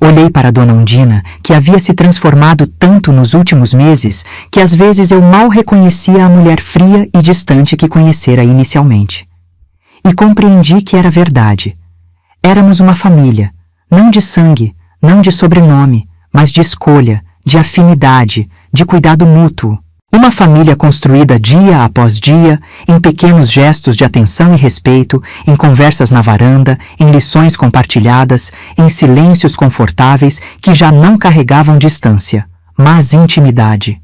Olhei para Dona Undina, que havia se transformado tanto nos últimos meses que às vezes eu mal reconhecia a mulher fria e distante que conhecera inicialmente. E compreendi que era verdade. Éramos uma família, não de sangue, não de sobrenome, mas de escolha, de afinidade, de cuidado mútuo. Uma família construída dia após dia, em pequenos gestos de atenção e respeito, em conversas na varanda, em lições compartilhadas, em silêncios confortáveis que já não carregavam distância, mas intimidade.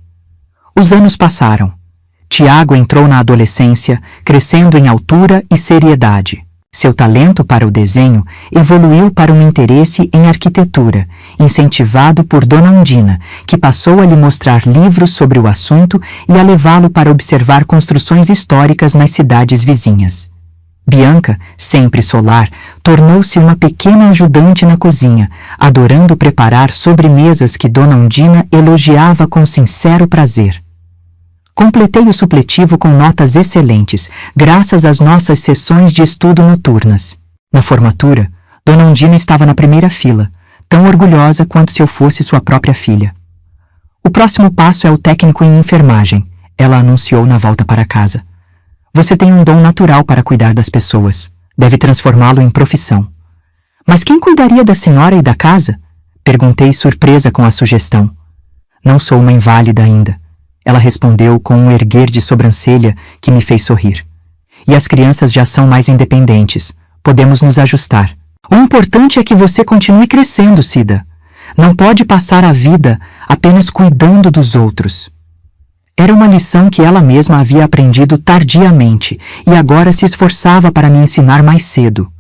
Os anos passaram. Tiago entrou na adolescência, crescendo em altura e seriedade. Seu talento para o desenho evoluiu para um interesse em arquitetura, incentivado por Dona Undina, que passou a lhe mostrar livros sobre o assunto e a levá-lo para observar construções históricas nas cidades vizinhas. Bianca, sempre solar, tornou-se uma pequena ajudante na cozinha, adorando preparar sobremesas que Dona Undina elogiava com sincero prazer. Completei o supletivo com notas excelentes, graças às nossas sessões de estudo noturnas. Na formatura, Dona Undina estava na primeira fila, tão orgulhosa quanto se eu fosse sua própria filha. O próximo passo é o técnico em enfermagem, ela anunciou na volta para casa. Você tem um dom natural para cuidar das pessoas. Deve transformá-lo em profissão. Mas quem cuidaria da senhora e da casa? Perguntei surpresa com a sugestão. Não sou uma inválida ainda. Ela respondeu com um erguer de sobrancelha que me fez sorrir. E as crianças já são mais independentes. Podemos nos ajustar. O importante é que você continue crescendo, Cida. Não pode passar a vida apenas cuidando dos outros. Era uma lição que ela mesma havia aprendido tardiamente e agora se esforçava para me ensinar mais cedo.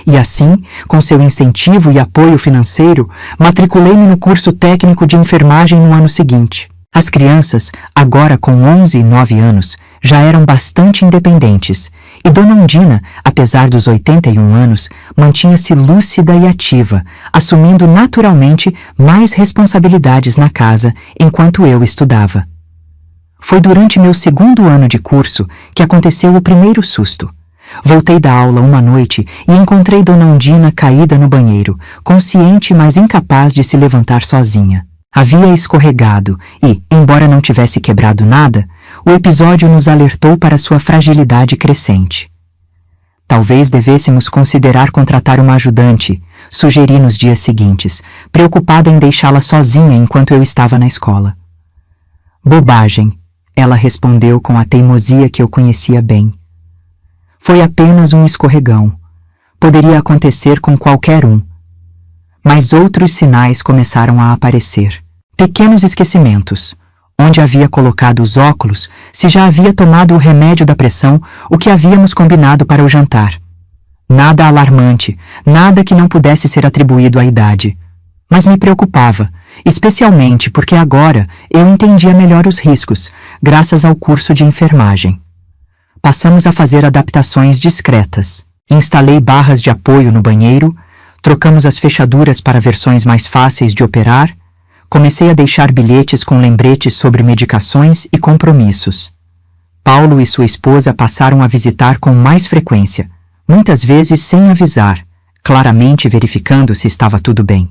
E assim, com seu incentivo e apoio financeiro, matriculei-me no curso técnico de enfermagem no ano seguinte. As crianças, agora com 11 e 9 anos, já eram bastante independentes, e Dona Undina, apesar dos 81 anos, mantinha-se lúcida e ativa, assumindo naturalmente mais responsabilidades na casa enquanto eu estudava. Foi durante meu segundo ano de curso que aconteceu o primeiro susto. Voltei da aula uma noite e encontrei Dona Undina caída no banheiro, consciente mas incapaz de se levantar sozinha. Havia escorregado e, embora não tivesse quebrado nada, o episódio nos alertou para sua fragilidade crescente. Talvez devêssemos considerar contratar uma ajudante, sugeri nos dias seguintes, preocupada em deixá-la sozinha enquanto eu estava na escola. Bobagem, ela respondeu com a teimosia que eu conhecia bem. Foi apenas um escorregão. Poderia acontecer com qualquer um. Mas outros sinais começaram a aparecer. Pequenos esquecimentos. Onde havia colocado os óculos, se já havia tomado o remédio da pressão, o que havíamos combinado para o jantar. Nada alarmante, nada que não pudesse ser atribuído à idade. Mas me preocupava, especialmente porque agora eu entendia melhor os riscos, graças ao curso de enfermagem. passamos a fazer adaptações discretas. Instalei barras de apoio no banheiro, trocamos as fechaduras para versões mais fáceis de operar, comecei a deixar bilhetes com lembretes sobre medicações e compromissos. Paulo e sua esposa passaram a visitar com mais frequência, muitas vezes sem avisar, claramente verificando se estava tudo bem.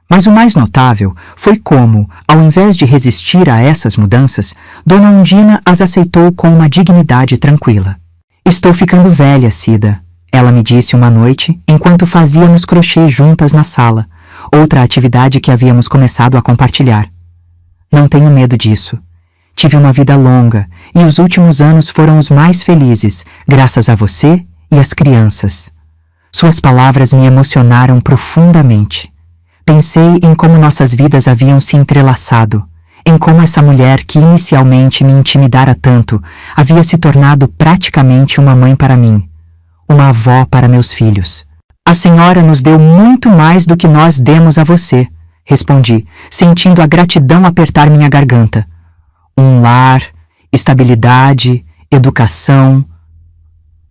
Mas o mais notável foi como, ao invés de resistir a essas mudanças, Dona Undina as aceitou com uma dignidade tranquila. "Estou ficando velha, Cida", ela me disse uma noite, enquanto fazíamos crochê juntas na sala, outra atividade que havíamos começado a compartilhar. "Não tenho medo disso. Tive uma vida longa e os últimos anos foram os mais felizes, graças a você e às crianças." Suas palavras me emocionaram profundamente. Pensei em como nossas vidas haviam se entrelaçado, em como essa mulher que inicialmente me intimidara tanto havia se tornado praticamente uma mãe para mim, uma avó para meus filhos. "A senhora nos deu muito mais do que nós demos a você", respondi, sentindo a gratidão apertar minha garganta. "Um lar, estabilidade, educação."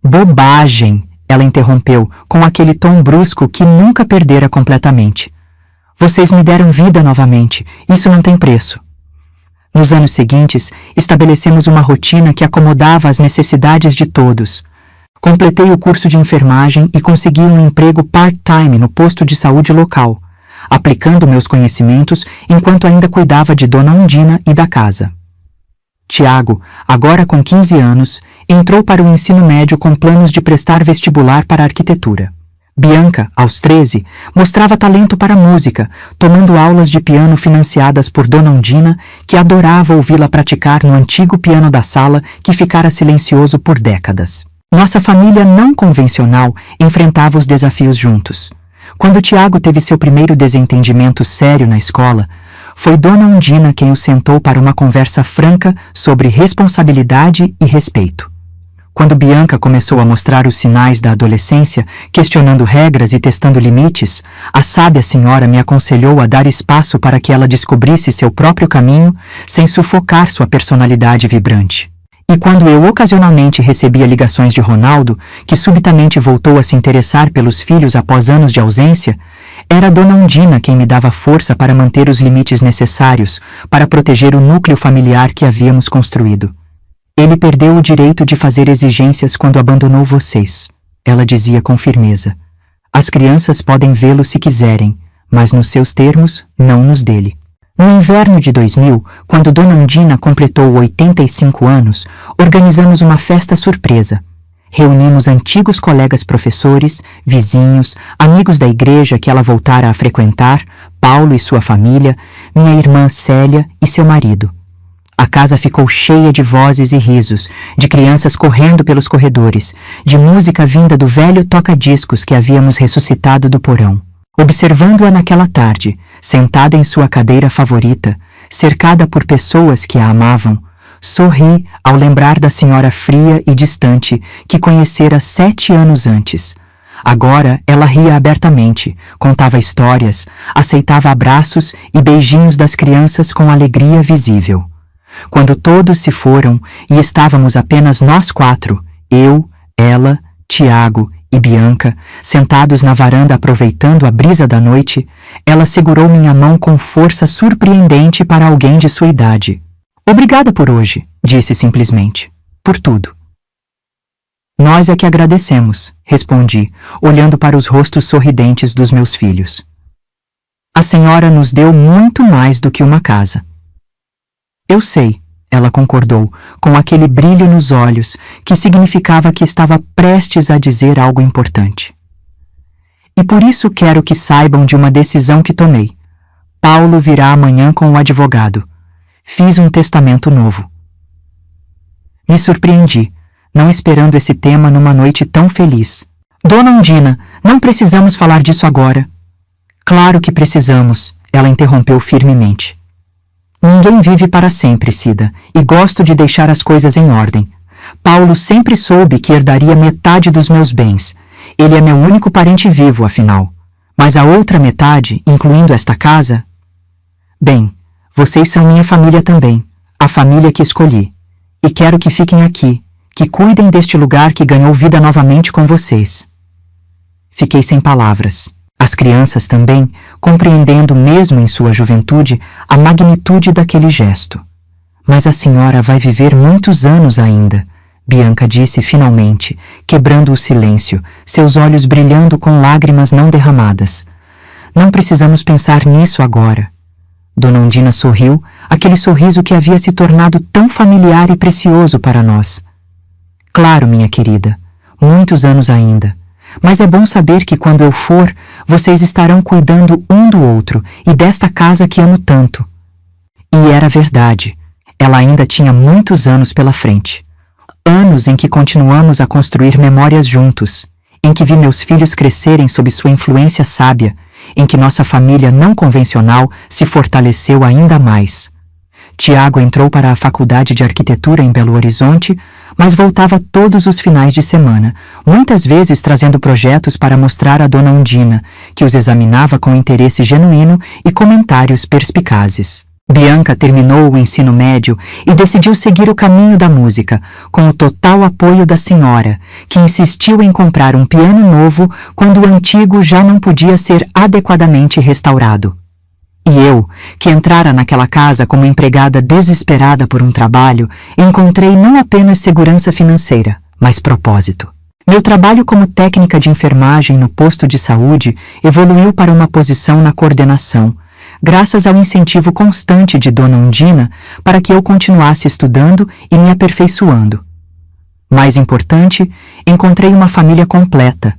"Bobagem", ela interrompeu, com aquele tom brusco que nunca perdera completamente. "Vocês me deram vida novamente, isso não tem preço." Nos anos seguintes, estabelecemos uma rotina que acomodava as necessidades de todos. Completei o curso de enfermagem e consegui um emprego part-time no posto de saúde local, aplicando meus conhecimentos enquanto ainda cuidava de Dona Undina e da casa. Tiago, agora com 15 anos, entrou para o ensino médio com planos de prestar vestibular para arquitetura. Bianca, aos 13, mostrava talento para música, tomando aulas de piano financiadas por Dona Undina, que adorava ouvi-la praticar no antigo piano da sala que ficara silencioso por décadas. Nossa família não convencional enfrentava os desafios juntos. Quando Tiago teve seu primeiro desentendimento sério na escola, foi Dona Undina quem o sentou para uma conversa franca sobre responsabilidade e respeito. Quando Bianca começou a mostrar os sinais da adolescência, questionando regras e testando limites, a sábia senhora me aconselhou a dar espaço para que ela descobrisse seu próprio caminho sem sufocar sua personalidade vibrante. E quando eu ocasionalmente recebia ligações de Ronaldo, que subitamente voltou a se interessar pelos filhos após anos de ausência, era Dona Undina quem me dava força para manter os limites necessários para proteger o núcleo familiar que havíamos construído. "Ele perdeu o direito de fazer exigências quando abandonou vocês", ela dizia com firmeza. "As crianças podem vê-lo se quiserem, mas nos seus termos, não nos dele." No inverno de 2000, quando Dona Undina completou 85 anos, organizamos uma festa surpresa. Reunimos antigos colegas professores, vizinhos, amigos da igreja que ela voltara a frequentar, Paulo e sua família, minha irmã Célia e seu marido. A casa ficou cheia de vozes e risos, de crianças correndo pelos corredores, de música vinda do velho toca-discos que havíamos ressuscitado do porão. Observando-a naquela tarde, sentada em sua cadeira favorita, cercada por pessoas que a amavam, sorri ao lembrar da senhora fria e distante que conhecera 7 anos antes. Agora ela ria abertamente, contava histórias, aceitava abraços e beijinhos das crianças com alegria visível. Quando todos se foram e estávamos apenas nós 4, eu, ela, Tiago e Bianca, sentados na varanda aproveitando a brisa da noite, ela segurou minha mão com força surpreendente para alguém de sua idade. "Obrigada por hoje", disse simplesmente. "Por tudo." "Nós é que agradecemos", respondi, olhando para os rostos sorridentes dos meus filhos. "A senhora nos deu muito mais do que uma casa." "Eu sei", ela concordou, com aquele brilho nos olhos que significava que estava prestes a dizer algo importante. "E por isso quero que saibam de uma decisão que tomei. Paulo virá amanhã com o advogado. Fiz um testamento novo." Me surpreendi, não esperando esse tema numa noite tão feliz. "Dona Undina, não precisamos falar disso agora." "Claro que precisamos", ela interrompeu firmemente. "Ninguém vive para sempre, Cida, e gosto de deixar as coisas em ordem. Paulo sempre soube que herdaria metade dos meus bens. Ele é meu único parente vivo, afinal. Mas a outra metade, incluindo esta casa... Bem, vocês são minha família também, a família que escolhi. E quero que fiquem aqui, que cuidem deste lugar que ganhou vida novamente com vocês. Fiquei sem palavras. As crianças também, compreendendo mesmo em sua juventude a magnitude daquele gesto. Mas a senhora vai viver muitos anos ainda, Bianca disse finalmente, quebrando o silêncio, seus olhos brilhando com lágrimas não derramadas. Não precisamos pensar nisso agora. Dona Undina sorriu, aquele sorriso que havia se tornado tão familiar e precioso para nós. Claro, minha querida, muitos anos ainda. Mas é bom saber que quando eu for, vocês estarão cuidando um do outro e desta casa que amo tanto. E era verdade. Ela ainda tinha muitos anos pela frente. Anos em que continuamos a construir memórias juntos, em que vi meus filhos crescerem sob sua influência sábia, em que nossa família não convencional se fortaleceu ainda mais. Tiago entrou para a Faculdade de Arquitetura em Belo Horizonte, mas voltava todos os finais de semana, muitas vezes trazendo projetos para mostrar a Dona Undina, que os examinava com interesse genuíno e comentários perspicazes. Bianca terminou o ensino médio e decidiu seguir o caminho da música, com o total apoio da senhora, que insistiu em comprar um piano novo quando o antigo já não podia ser adequadamente restaurado. E eu, que entrara naquela casa como empregada desesperada por um trabalho, encontrei não apenas segurança financeira, mas propósito. Meu trabalho como técnica de enfermagem no posto de saúde evoluiu para uma posição na coordenação, graças ao incentivo constante de Dona Undina para que eu continuasse estudando e me aperfeiçoando. Mais importante, encontrei uma família completa,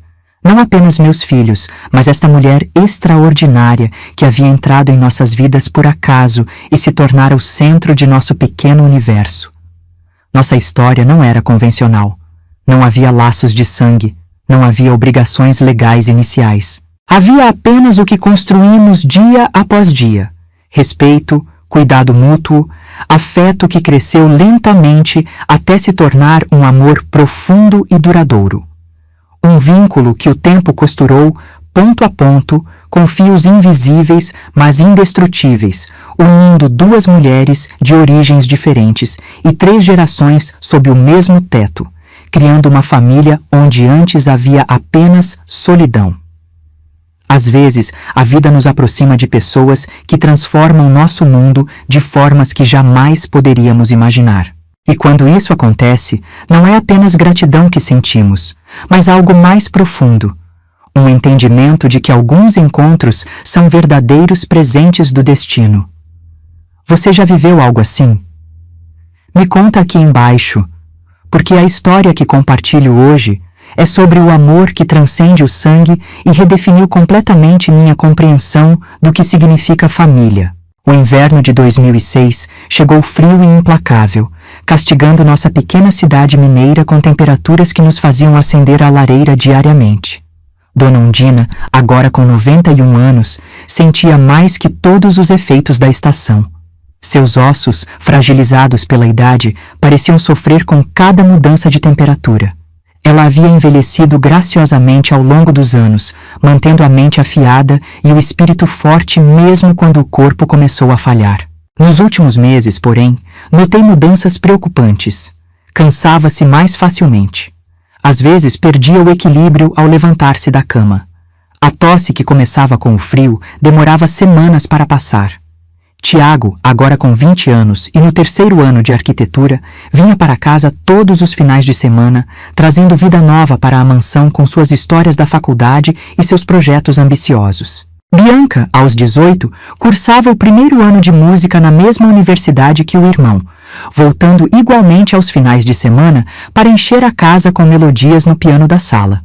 não apenas meus filhos, mas esta mulher extraordinária que havia entrado em nossas vidas por acaso e se tornara o centro de nosso pequeno universo. Nossa história não era convencional. Não havia laços de sangue, não havia obrigações legais iniciais. Havia apenas o que construímos dia após dia: respeito, cuidado mútuo, afeto que cresceu lentamente até se tornar um amor profundo e duradouro. Um vínculo que o tempo costurou, ponto a ponto, com fios invisíveis, mas indestrutíveis, unindo duas mulheres de origens diferentes e 3 gerações sob o mesmo teto, criando uma família onde antes havia apenas solidão. Às vezes, a vida nos aproxima de pessoas que transformam nosso mundo de formas que jamais poderíamos imaginar. E quando isso acontece, não é apenas gratidão que sentimos, mas algo mais profundo. Um entendimento de que alguns encontros são verdadeiros presentes do destino. Você já viveu algo assim? Me conta aqui embaixo, porque a história que compartilho hoje é sobre o amor que transcende o sangue e redefiniu completamente minha compreensão do que significa família. O inverno de 2006 chegou frio e implacável, castigando nossa pequena cidade mineira com temperaturas que nos faziam acender a lareira diariamente. Dona Undina, agora com 91 anos, sentia mais que todos os efeitos da estação. Seus ossos, fragilizados pela idade, pareciam sofrer com cada mudança de temperatura. Ela havia envelhecido graciosamente ao longo dos anos, mantendo a mente afiada e o espírito forte mesmo quando o corpo começou a falhar. Nos últimos meses, porém, notei mudanças preocupantes. Cansava-se mais facilmente. Às vezes perdia o equilíbrio ao levantar-se da cama. A tosse que começava com o frio demorava semanas para passar. Tiago, agora com 20 anos e no 3º ano de arquitetura, vinha para casa todos os finais de semana, trazendo vida nova para a mansão com suas histórias da faculdade e seus projetos ambiciosos. Bianca, aos 18, cursava o 1º ano de música na mesma universidade que o irmão, voltando igualmente aos finais de semana para encher a casa com melodias no piano da sala.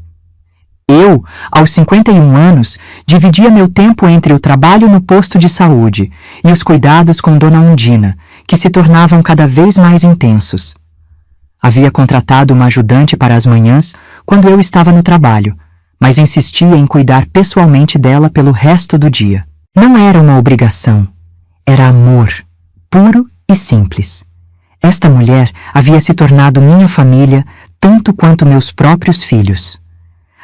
Eu, aos 51 anos, dividia meu tempo entre o trabalho no posto de saúde e os cuidados com Dona Undina, que se tornavam cada vez mais intensos. Havia contratado uma ajudante para as manhãs quando eu estava no trabalho, mas insistia em cuidar pessoalmente dela pelo resto do dia. Não era uma obrigação, era amor, puro e simples. Esta mulher havia se tornado minha família tanto quanto meus próprios filhos.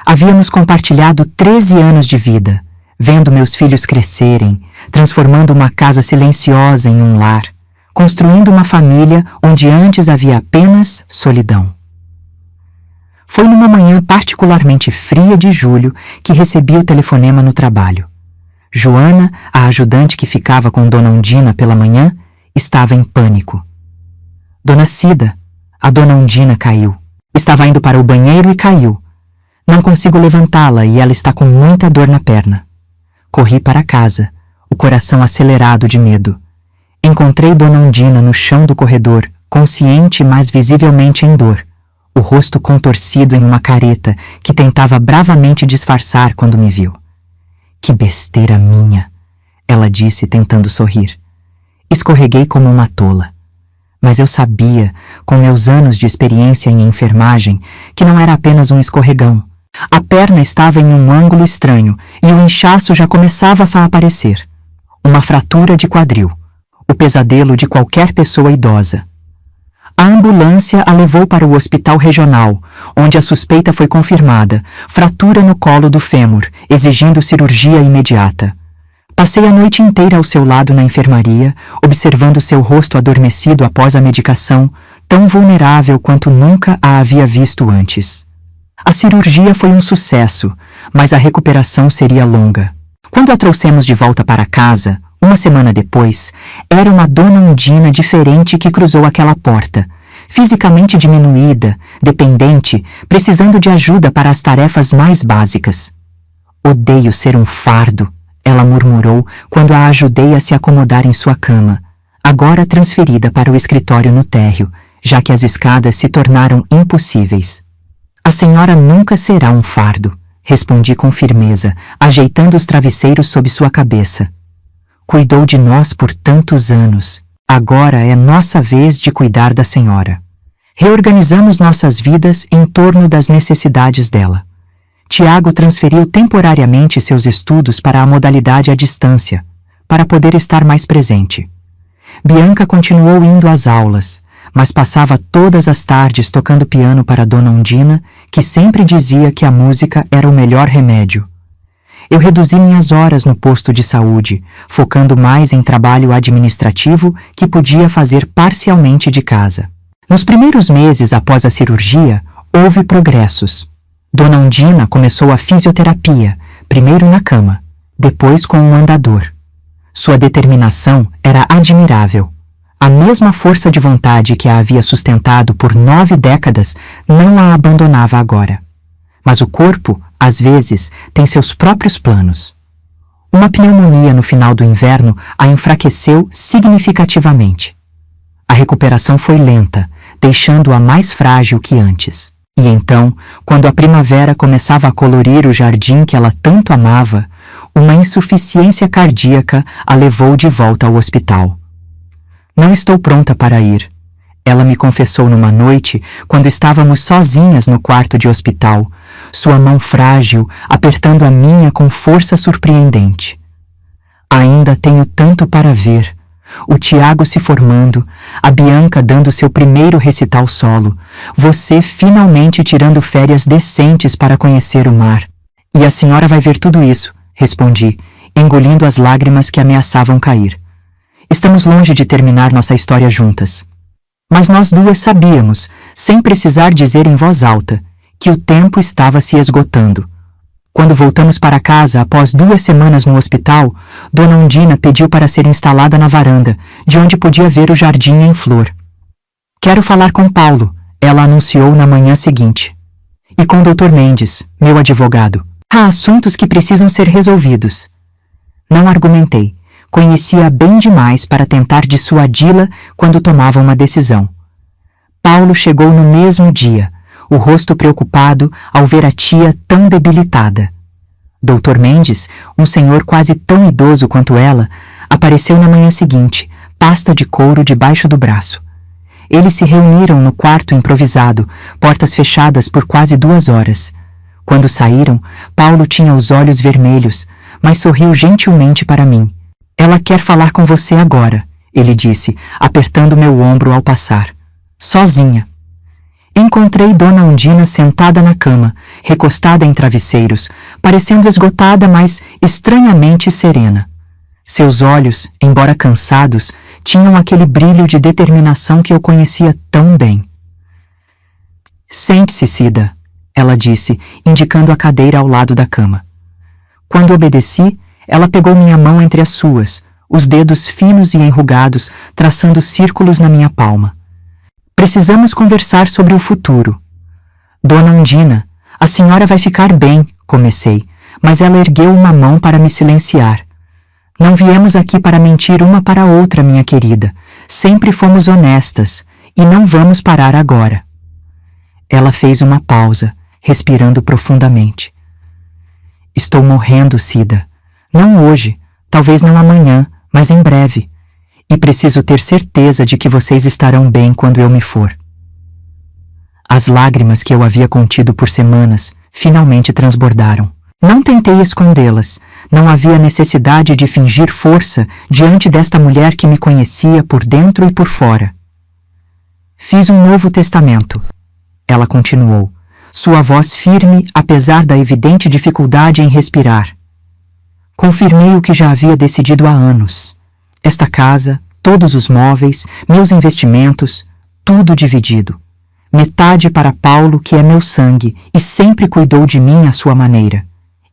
Havíamos compartilhado 13 anos de vida, vendo meus filhos crescerem, transformando uma casa silenciosa em um lar, construindo uma família onde antes havia apenas solidão. Foi numa manhã particularmente fria de julho que recebi o telefonema no trabalho. Joana, a ajudante que ficava com Dona Undina pela manhã, estava em pânico. Dona Cida, a Dona Undina caiu. Estava indo para o banheiro e caiu. Não consigo levantá-la e ela está com muita dor na perna. Corri para casa, o coração acelerado de medo. Encontrei Dona Undina no chão do corredor, consciente mas visivelmente em dor, o rosto contorcido em uma careta que tentava bravamente disfarçar quando me viu. Que besteira minha, ela disse tentando sorrir. Escorreguei como uma tola. Mas eu sabia, com meus anos de experiência em enfermagem, que não era apenas um escorregão. A perna estava em um ângulo estranho e o inchaço já começava a aparecer. Uma fratura de quadril. O pesadelo de qualquer pessoa idosa. A ambulância a levou para o hospital regional, onde a suspeita foi confirmada, fratura no colo do fêmur, exigindo cirurgia imediata. Passei a noite inteira ao seu lado na enfermaria, observando seu rosto adormecido após a medicação, tão vulnerável quanto nunca a havia visto antes. A cirurgia foi um sucesso, mas a recuperação seria longa. Quando a trouxemos de volta para casa, uma semana depois, era uma Dona Undina diferente que cruzou aquela porta, fisicamente diminuída, dependente, precisando de ajuda para as tarefas mais básicas. Odeio ser um fardo, ela murmurou quando a ajudei a se acomodar em sua cama, agora transferida para o escritório no térreo, já que as escadas se tornaram impossíveis. A senhora nunca será um fardo, respondi com firmeza, ajeitando os travesseiros sob sua cabeça. Cuidou de nós por tantos anos. Agora é nossa vez de cuidar da senhora. Reorganizamos nossas vidas em torno das necessidades dela. Tiago transferiu temporariamente seus estudos para a modalidade à distância, para poder estar mais presente. Bianca continuou indo às aulas, mas passava todas as tardes tocando piano para Dona Undina, que sempre dizia que a música era o melhor remédio. Eu reduzi minhas horas no posto de saúde, focando mais em trabalho administrativo que podia fazer parcialmente de casa. Nos primeiros meses após a cirurgia, houve progressos. Dona Undina começou a fisioterapia, primeiro na cama, depois com um andador. Sua determinação era admirável. A mesma força de vontade que a havia sustentado por 9 décadas não a abandonava agora. Mas o corpo, às vezes, tem seus próprios planos. Uma pneumonia no final do inverno a enfraqueceu significativamente. A recuperação foi lenta, deixando-a mais frágil que antes. E então, quando a primavera começava a colorir o jardim que ela tanto amava, uma insuficiência cardíaca a levou de volta ao hospital. Não estou pronta para ir. Ela me confessou numa noite, quando estávamos sozinhas no quarto de hospital, sua mão frágil apertando a minha com força surpreendente. Ainda tenho tanto para ver. O Tiago se formando, a Bianca dando seu primeiro recital solo, você finalmente tirando férias decentes para conhecer o mar. E a senhora vai ver tudo isso, respondi, engolindo as lágrimas que ameaçavam cair. Estamos longe de terminar nossa história juntas. Mas nós duas sabíamos, sem precisar dizer em voz alta, que o tempo estava se esgotando. Quando voltamos para casa após 2 semanas no hospital, Dona Undina pediu para ser instalada na varanda, de onde podia ver o jardim em flor. Quero falar com Paulo, ela anunciou na manhã seguinte. E com Dr. Mendes, meu advogado. Há assuntos que precisam ser resolvidos. Não argumentei. Conhecia-a bem demais para tentar dissuadi-la quando tomava uma decisão. Paulo chegou no mesmo dia, o rosto preocupado ao ver a tia tão debilitada. Dr. Mendes, um senhor quase tão idoso quanto ela, apareceu na manhã seguinte, pasta de couro debaixo do braço. Eles se reuniram no quarto improvisado, portas fechadas por quase 2 horas. Quando saíram, Paulo tinha os olhos vermelhos, mas sorriu gentilmente para mim. Ela quer falar com você agora, ele disse, apertando meu ombro ao passar. Sozinha. Encontrei Dona Undina sentada na cama, recostada em travesseiros, parecendo esgotada, mas estranhamente serena. Seus olhos, embora cansados, tinham aquele brilho de determinação que eu conhecia tão bem. Sente-se, Cida, ela disse, indicando a cadeira ao lado da cama. Quando obedeci, ela pegou minha mão entre as suas, os dedos finos e enrugados, traçando círculos na minha palma. Precisamos conversar sobre o futuro. Dona Undina, a senhora vai ficar bem, comecei, mas ela ergueu uma mão para me silenciar. Não viemos aqui para mentir uma para a outra, minha querida. Sempre fomos honestas, e não vamos parar agora. Ela fez uma pausa, respirando profundamente. Estou morrendo, Cida. Não hoje, talvez não amanhã, mas em breve. E preciso ter certeza de que vocês estarão bem quando eu me for. As lágrimas que eu havia contido por semanas finalmente transbordaram. Não tentei escondê-las. Não havia necessidade de fingir força diante desta mulher que me conhecia por dentro e por fora. Fiz um novo testamento. Ela continuou, sua voz firme apesar da evidente dificuldade em respirar. Confirmei o que já havia decidido há anos. Esta casa, todos os móveis, meus investimentos, tudo dividido. Metade para Paulo, que é meu sangue e sempre cuidou de mim à sua maneira.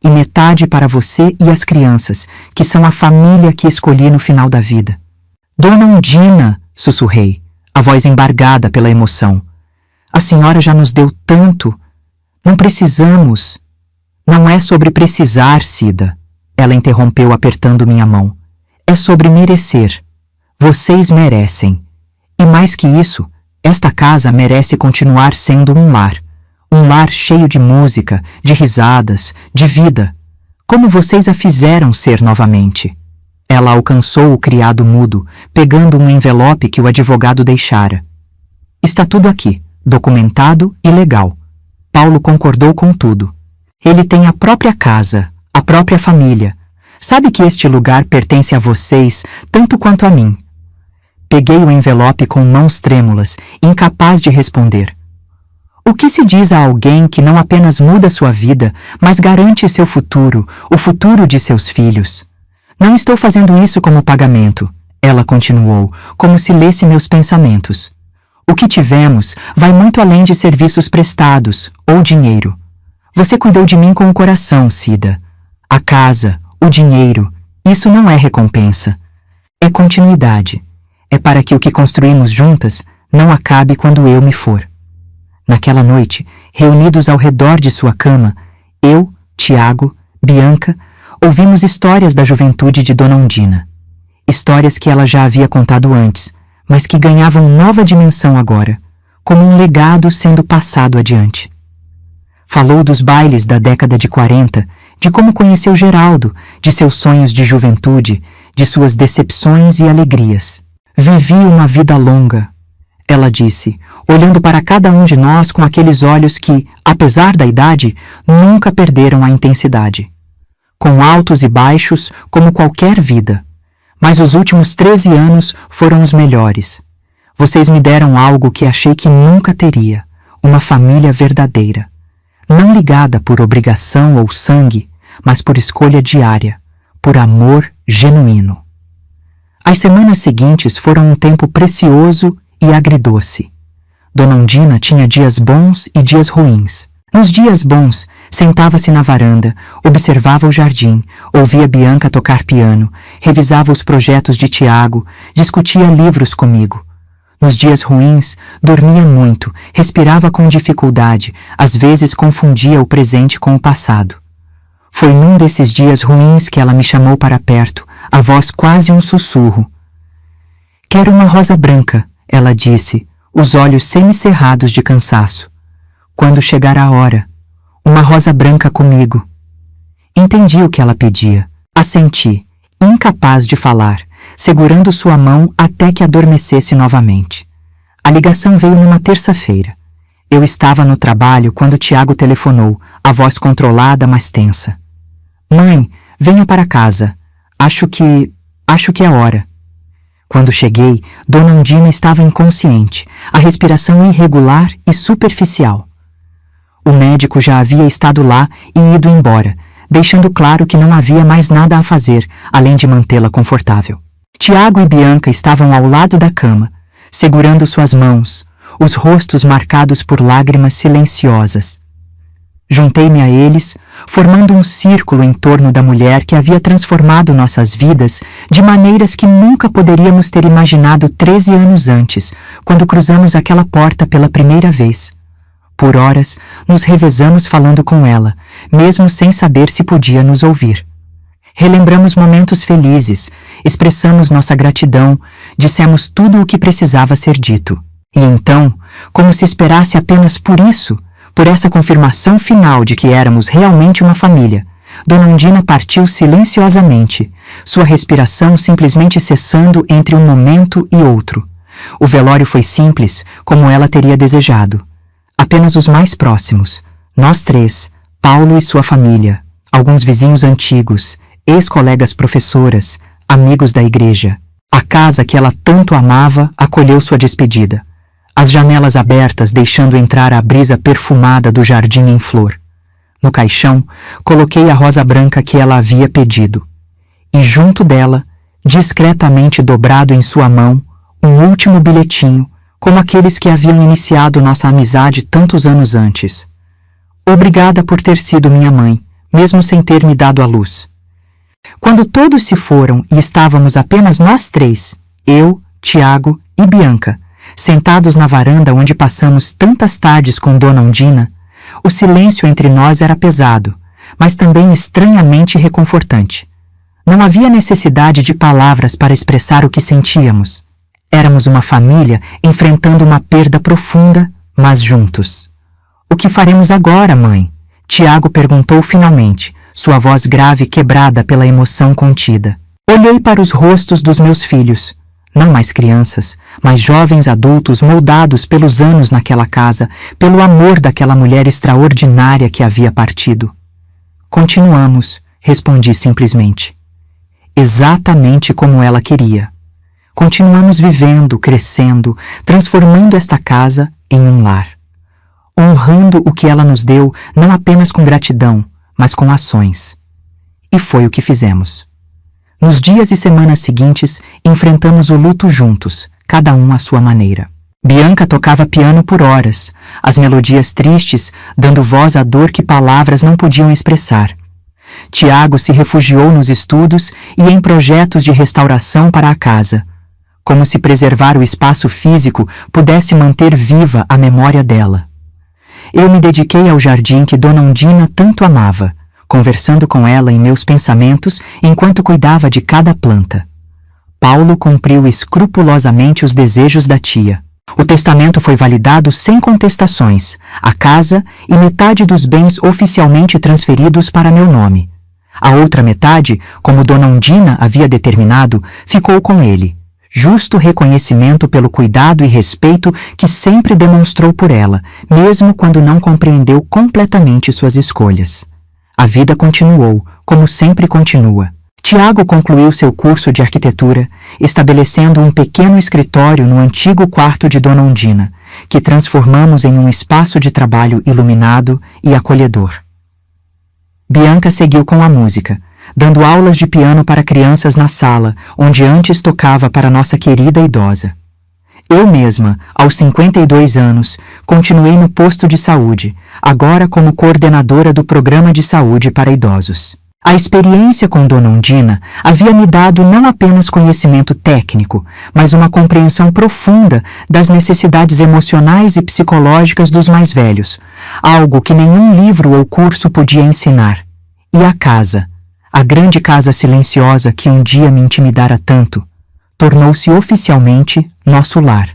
E metade para você e as crianças, que são a família que escolhi no final da vida. Dona Undina, sussurrei, a voz embargada pela emoção. A senhora já nos deu tanto. Não precisamos. Não é sobre precisar, Cida. Ela interrompeu apertando minha mão. É sobre merecer. Vocês merecem. E mais que isso, esta casa merece continuar sendo um lar. Um lar cheio de música, de risadas, de vida. Como vocês a fizeram ser novamente. Ela alcançou o criado mudo, pegando um envelope que o advogado deixara. Está tudo aqui, documentado e legal. Paulo concordou com tudo. Ele tem a própria casa, a própria família. Sabe que este lugar pertence a vocês tanto quanto a mim. Peguei o envelope com mãos trêmulas, incapaz de responder. O que se diz a alguém que não apenas muda sua vida, mas garante seu futuro, o futuro de seus filhos? Não estou fazendo isso como pagamento, ela continuou, como se lesse meus pensamentos. O que tivemos vai muito além de serviços prestados ou dinheiro. Você cuidou de mim com o coração, Cida. A casa, o dinheiro, isso não é recompensa. É continuidade. É para que o que construímos juntas não acabe quando eu me for. Naquela noite, reunidos ao redor de sua cama, eu, Tiago, Bianca, ouvimos histórias da juventude de Dona Undina. Histórias que ela já havia contado antes, mas que ganhavam nova dimensão agora, como um legado sendo passado adiante. Falou dos bailes da década de 40, de como conheceu Geraldo, de seus sonhos de juventude, de suas decepções e alegrias. Vivi uma vida longa, ela disse, olhando para cada um de nós com aqueles olhos que, apesar da idade, nunca perderam a intensidade. Com altos e baixos, como qualquer vida. Mas os últimos 13 anos foram os melhores. Vocês me deram algo que achei que nunca teria, uma família verdadeira. Não ligada por obrigação ou sangue, mas por escolha diária, por amor genuíno. As semanas seguintes foram um tempo precioso e agridoce. Dona Undina tinha dias bons e dias ruins. Nos dias bons, sentava-se na varanda, observava o jardim, ouvia Bianca tocar piano, revisava os projetos de Tiago, discutia livros comigo. Nos dias ruins, dormia muito, respirava com dificuldade, às vezes confundia o presente com o passado. Foi num desses dias ruins que ela me chamou para perto, a voz quase um sussurro. Quero uma rosa branca, ela disse, os olhos semicerrados de cansaço. Quando chegar a hora, uma rosa branca comigo. Entendi o que ela pedia. Assenti, incapaz de falar, segurando sua mão até que adormecesse novamente. A ligação veio numa terça-feira. Eu estava no trabalho quando Tiago telefonou, a voz controlada, mas tensa. Mãe, venha para casa. Acho que é hora. Quando cheguei, Dona Undina estava inconsciente, a respiração irregular e superficial. O médico já havia estado lá e ido embora, deixando claro que não havia mais nada a fazer, além de mantê-la confortável. Tiago e Bianca estavam ao lado da cama, segurando suas mãos, os rostos marcados por lágrimas silenciosas. Juntei-me a eles, formando um círculo em torno da mulher que havia transformado nossas vidas de maneiras que nunca poderíamos ter imaginado 13 anos antes, quando cruzamos aquela porta pela primeira vez. Por horas, nos revezamos falando com ela, mesmo sem saber se podia nos ouvir. Relembramos momentos felizes, expressamos nossa gratidão, dissemos tudo o que precisava ser dito. E então, como se esperasse apenas por isso, por essa confirmação final de que éramos realmente uma família, Dona Undina partiu silenciosamente, sua respiração simplesmente cessando entre um momento e outro. O velório foi simples, como ela teria desejado. Apenas os mais próximos, nós três, Paulo e sua família, alguns vizinhos antigos, ex-colegas professoras, amigos da igreja. A casa que ela tanto amava acolheu sua despedida. As janelas abertas deixando entrar a brisa perfumada do jardim em flor. No caixão, coloquei a rosa branca que ela havia pedido. E junto dela, discretamente dobrado em sua mão, um último bilhetinho, como aqueles que haviam iniciado nossa amizade tantos anos antes. Obrigada por ter sido minha mãe, mesmo sem ter me dado à luz. Quando todos se foram e estávamos apenas nós três, eu, Tiago e Bianca, sentados na varanda onde passamos tantas tardes com Dona Undina, o silêncio entre nós era pesado, mas também estranhamente reconfortante. Não havia necessidade de palavras para expressar o que sentíamos. Éramos uma família enfrentando uma perda profunda, mas juntos. O que faremos agora, mãe? Tiago perguntou finalmente, sua voz grave quebrada pela emoção contida. Olhei para os rostos dos meus filhos. Não mais crianças, mas jovens adultos moldados pelos anos naquela casa, pelo amor daquela mulher extraordinária que havia partido. Continuamos, respondi simplesmente. Exatamente como ela queria. Continuamos vivendo, crescendo, transformando esta casa em um lar. Honrando o que ela nos deu, não apenas com gratidão, mas com ações. E foi o que fizemos. Nos dias e semanas seguintes, enfrentamos o luto juntos, cada um à sua maneira. Bianca tocava piano por horas, as melodias tristes dando voz à dor que palavras não podiam expressar. Tiago se refugiou nos estudos e em projetos de restauração para a casa, como se preservar o espaço físico pudesse manter viva a memória dela. Eu me dediquei ao jardim que Dona Undina tanto amava, conversando com ela em meus pensamentos enquanto cuidava de cada planta. Paulo cumpriu escrupulosamente os desejos da tia. O testamento foi validado sem contestações, a casa e metade dos bens oficialmente transferidos para meu nome. A outra metade, como Dona Undina havia determinado, ficou com ele. Justo reconhecimento pelo cuidado e respeito que sempre demonstrou por ela, mesmo quando não compreendeu completamente suas escolhas. A vida continuou, como sempre continua. Tiago concluiu seu curso de arquitetura, estabelecendo um pequeno escritório no antigo quarto de Dona Undina, que transformamos em um espaço de trabalho iluminado e acolhedor. Bianca seguiu com a música, dando aulas de piano para crianças na sala, onde antes tocava para nossa querida idosa. Eu mesma, aos 52 anos, continuei no posto de saúde, agora como coordenadora do programa de saúde para idosos. A experiência com Dona Undina havia me dado não apenas conhecimento técnico, mas uma compreensão profunda das necessidades emocionais e psicológicas dos mais velhos, algo que nenhum livro ou curso podia ensinar. E a casa, a grande casa silenciosa que um dia me intimidara tanto, tornou-se oficialmente nosso lar.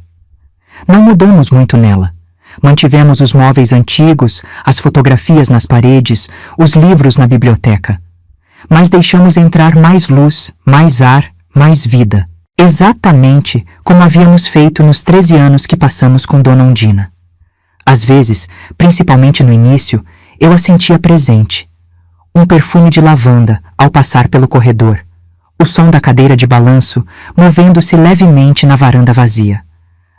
Não mudamos muito nela. Mantivemos os móveis antigos, as fotografias nas paredes, os livros na biblioteca. Mas deixamos entrar mais luz, mais ar, mais vida. Exatamente como havíamos feito nos 13 anos que passamos com Dona Undina. Às vezes, principalmente no início, eu a sentia presente. Um perfume de lavanda ao passar pelo corredor. O som da cadeira de balanço movendo-se levemente na varanda vazia.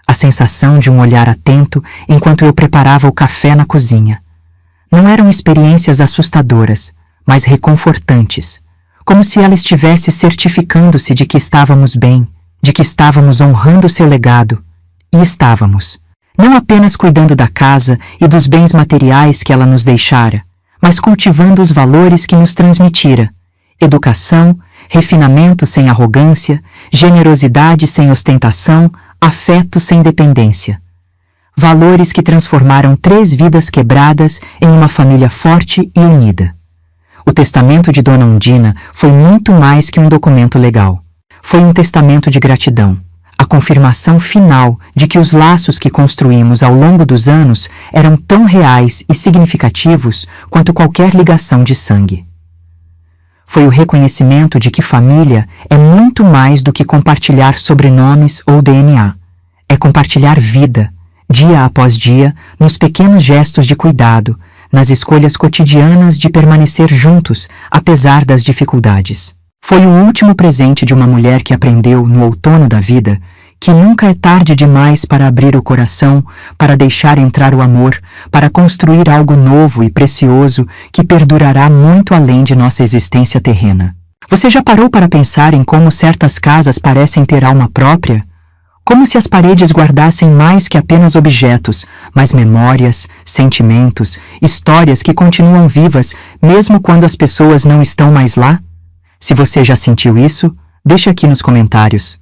A sensação de um olhar atento enquanto eu preparava o café na cozinha. Não eram experiências assustadoras, mas reconfortantes, como se ela estivesse certificando-se de que estávamos bem, de que estávamos honrando seu legado. E estávamos. não apenas cuidando da casa e dos bens materiais que ela nos deixara, mas cultivando os valores que nos transmitira: educação, refinamento sem arrogância, generosidade sem ostentação, afeto sem dependência. Valores que transformaram 3 vidas quebradas em uma família forte e unida. O testamento de Dona Undina foi muito mais que um documento legal. Foi um testamento de gratidão, a confirmação final de que os laços que construímos ao longo dos anos eram tão reais e significativos quanto qualquer ligação de sangue. Foi o reconhecimento de que família é muito mais do que compartilhar sobrenomes ou DNA. É compartilhar vida, dia após dia, nos pequenos gestos de cuidado, nas escolhas cotidianas de permanecer juntos, apesar das dificuldades. Foi o último presente de uma mulher que aprendeu, no outono da vida, que nunca é tarde demais para abrir o coração, para deixar entrar o amor, para construir algo novo e precioso que perdurará muito além de nossa existência terrena. Você já parou para pensar em como certas casas parecem ter alma própria? Como se as paredes guardassem mais que apenas objetos, mas memórias, sentimentos, histórias que continuam vivas mesmo quando as pessoas não estão mais lá? Se você já sentiu isso, deixe aqui nos comentários.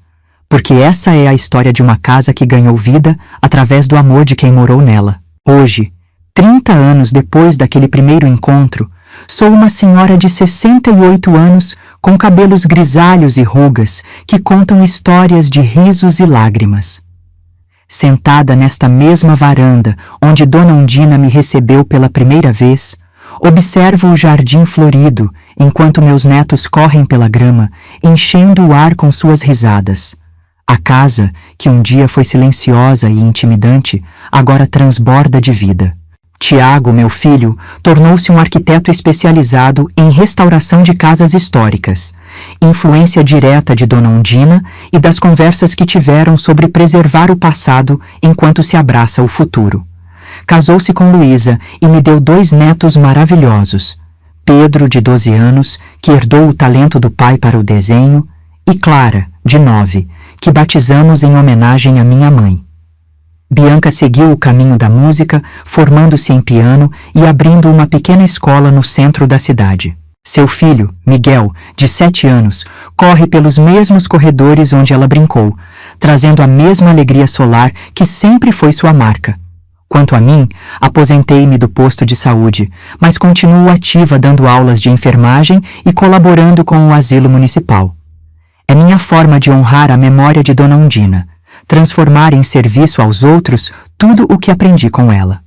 Porque essa é a história de uma casa que ganhou vida através do amor de quem morou nela. Hoje, 30 anos depois daquele primeiro encontro, sou uma senhora de 68 anos com cabelos grisalhos e rugas que contam histórias de risos e lágrimas. Sentada nesta mesma varanda onde Dona Undina me recebeu pela primeira vez, observo o jardim florido enquanto meus netos correm pela grama, enchendo o ar com suas risadas. A casa, que um dia foi silenciosa e intimidante, agora transborda de vida. Tiago, meu filho, tornou-se um arquiteto especializado em restauração de casas históricas, influência direta de Dona Undina e das conversas que tiveram sobre preservar o passado enquanto se abraça o futuro. Casou-se com Luísa e me deu 2 netos maravilhosos: Pedro, de 12 anos, que herdou o talento do pai para o desenho, e Clara, de 9, que batizamos em homenagem à minha mãe. Bianca seguiu o caminho da música, formando-se em piano e abrindo uma pequena escola no centro da cidade. Seu filho, Miguel, de 7 anos, corre pelos mesmos corredores onde ela brincou, trazendo a mesma alegria solar que sempre foi sua marca. Quanto a mim, aposentei-me do posto de saúde, mas continuo ativa dando aulas de enfermagem e colaborando com o asilo municipal. É minha forma de honrar a memória de Dona Undina, transformar em serviço aos outros tudo o que aprendi com ela.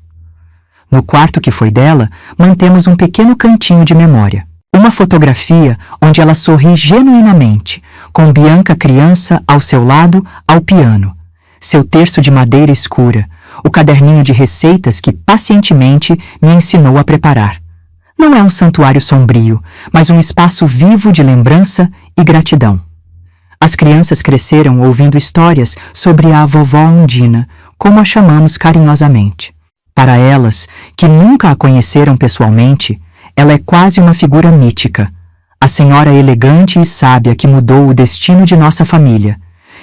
No quarto que foi dela, mantemos um pequeno cantinho de memória. Uma fotografia onde ela sorri genuinamente, com Bianca criança ao seu lado, ao piano. Seu terço de madeira escura, o caderninho de receitas que pacientemente me ensinou a preparar. Não é um santuário sombrio, mas um espaço vivo de lembrança e gratidão. As crianças cresceram ouvindo histórias sobre a vovó Undina, como a chamamos carinhosamente. Para elas, que nunca a conheceram pessoalmente, ela é quase uma figura mítica, a senhora elegante e sábia que mudou o destino de nossa família,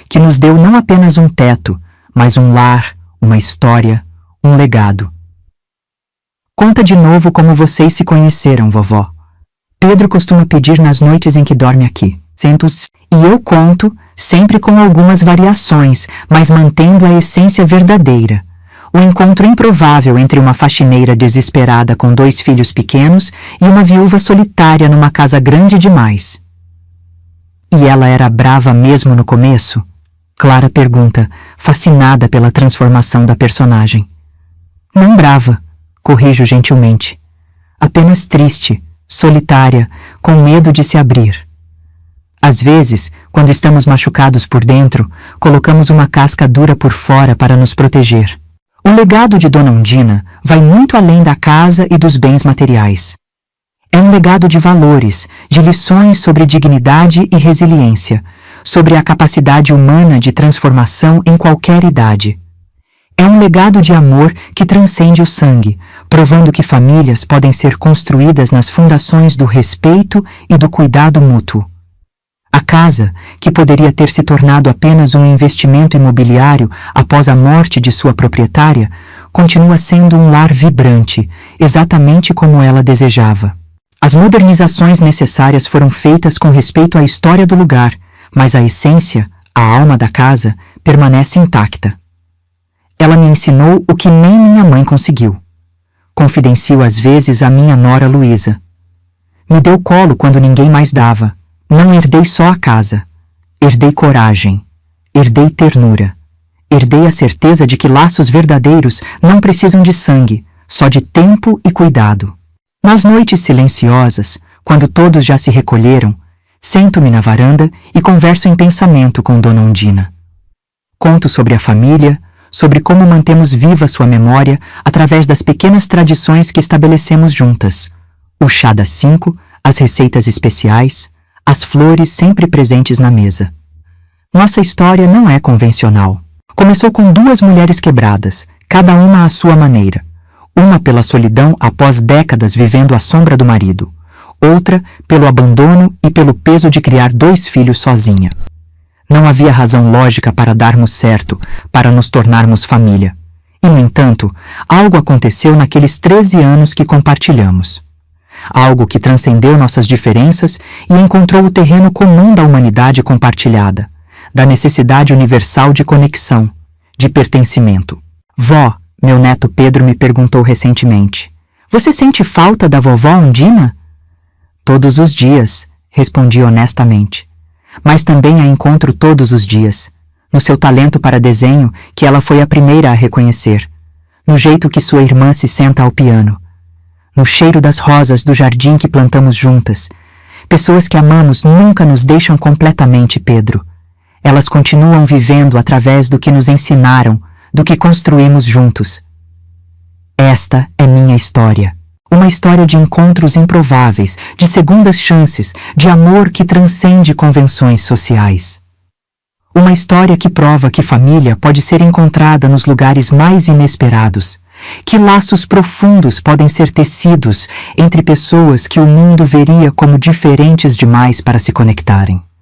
que nos deu não apenas um teto, mas um lar, uma história, um legado. Conta de novo como vocês se conheceram, vovó. Pedro costuma pedir nas noites em que dorme aqui. Sento-se e eu conto, sempre com algumas variações, mas mantendo a essência verdadeira. O encontro improvável entre uma faxineira desesperada com 2 filhos pequenos e uma viúva solitária numa casa grande demais. E ela era brava mesmo no começo? Clara pergunta, fascinada pela transformação da personagem. Não brava, corrijo gentilmente. Apenas triste, solitária, com medo de se abrir. Às vezes, quando estamos machucados por dentro, colocamos uma casca dura por fora para nos proteger. O legado de Dona Undina vai muito além da casa e dos bens materiais. É um legado de valores, de lições sobre dignidade e resiliência, sobre a capacidade humana de transformação em qualquer idade. É um legado de amor que transcende o sangue, provando que famílias podem ser construídas nas fundações do respeito e do cuidado mútuo. A casa, que poderia ter se tornado apenas um investimento imobiliário após a morte de sua proprietária, continua sendo um lar vibrante, exatamente como ela desejava. As modernizações necessárias foram feitas com respeito à história do lugar, mas a essência, a alma da casa, permanece intacta. Ela me ensinou o que nem minha mãe conseguiu. Confidencio às vezes a minha nora Luísa. Me deu colo quando ninguém mais dava. Não herdei só a casa. Herdei coragem. Herdei ternura. Herdei a certeza de que laços verdadeiros não precisam de sangue, só de tempo e cuidado. Nas noites silenciosas, quando todos já se recolheram, sento-me na varanda e converso em pensamento com Dona Undina. Conto sobre a família, sobre como mantemos viva sua memória através das pequenas tradições que estabelecemos juntas. O chá das 5, as receitas especiais, as flores sempre presentes na mesa. Nossa história não é convencional. Começou com 2 mulheres quebradas, cada uma à sua maneira. Uma pela solidão após décadas vivendo à sombra do marido. Outra pelo abandono e pelo peso de criar 2 filhos sozinha. Não havia razão lógica para darmos certo, para nos tornarmos família. E, no entanto, algo aconteceu naqueles 13 anos que compartilhamos. Algo que transcendeu nossas diferenças e encontrou o terreno comum da humanidade compartilhada, da necessidade universal de conexão, de pertencimento. Vó, meu neto Pedro me perguntou recentemente, você sente falta da vovó Undina? Todos os dias, respondi honestamente. Mas também a encontro todos os dias, no seu talento para desenho, que ela foi a primeira a reconhecer, no jeito que sua irmã se senta ao piano, no cheiro das rosas do jardim que plantamos juntas. Pessoas que amamos nunca nos deixam completamente, Pedro. Elas continuam vivendo através do que nos ensinaram, do que construímos juntos. Esta é minha história. Uma história de encontros improváveis, de segundas chances, de amor que transcende convenções sociais. Uma história que prova que família pode ser encontrada nos lugares mais inesperados, que laços profundos podem ser tecidos entre pessoas que o mundo veria como diferentes demais para se conectarem.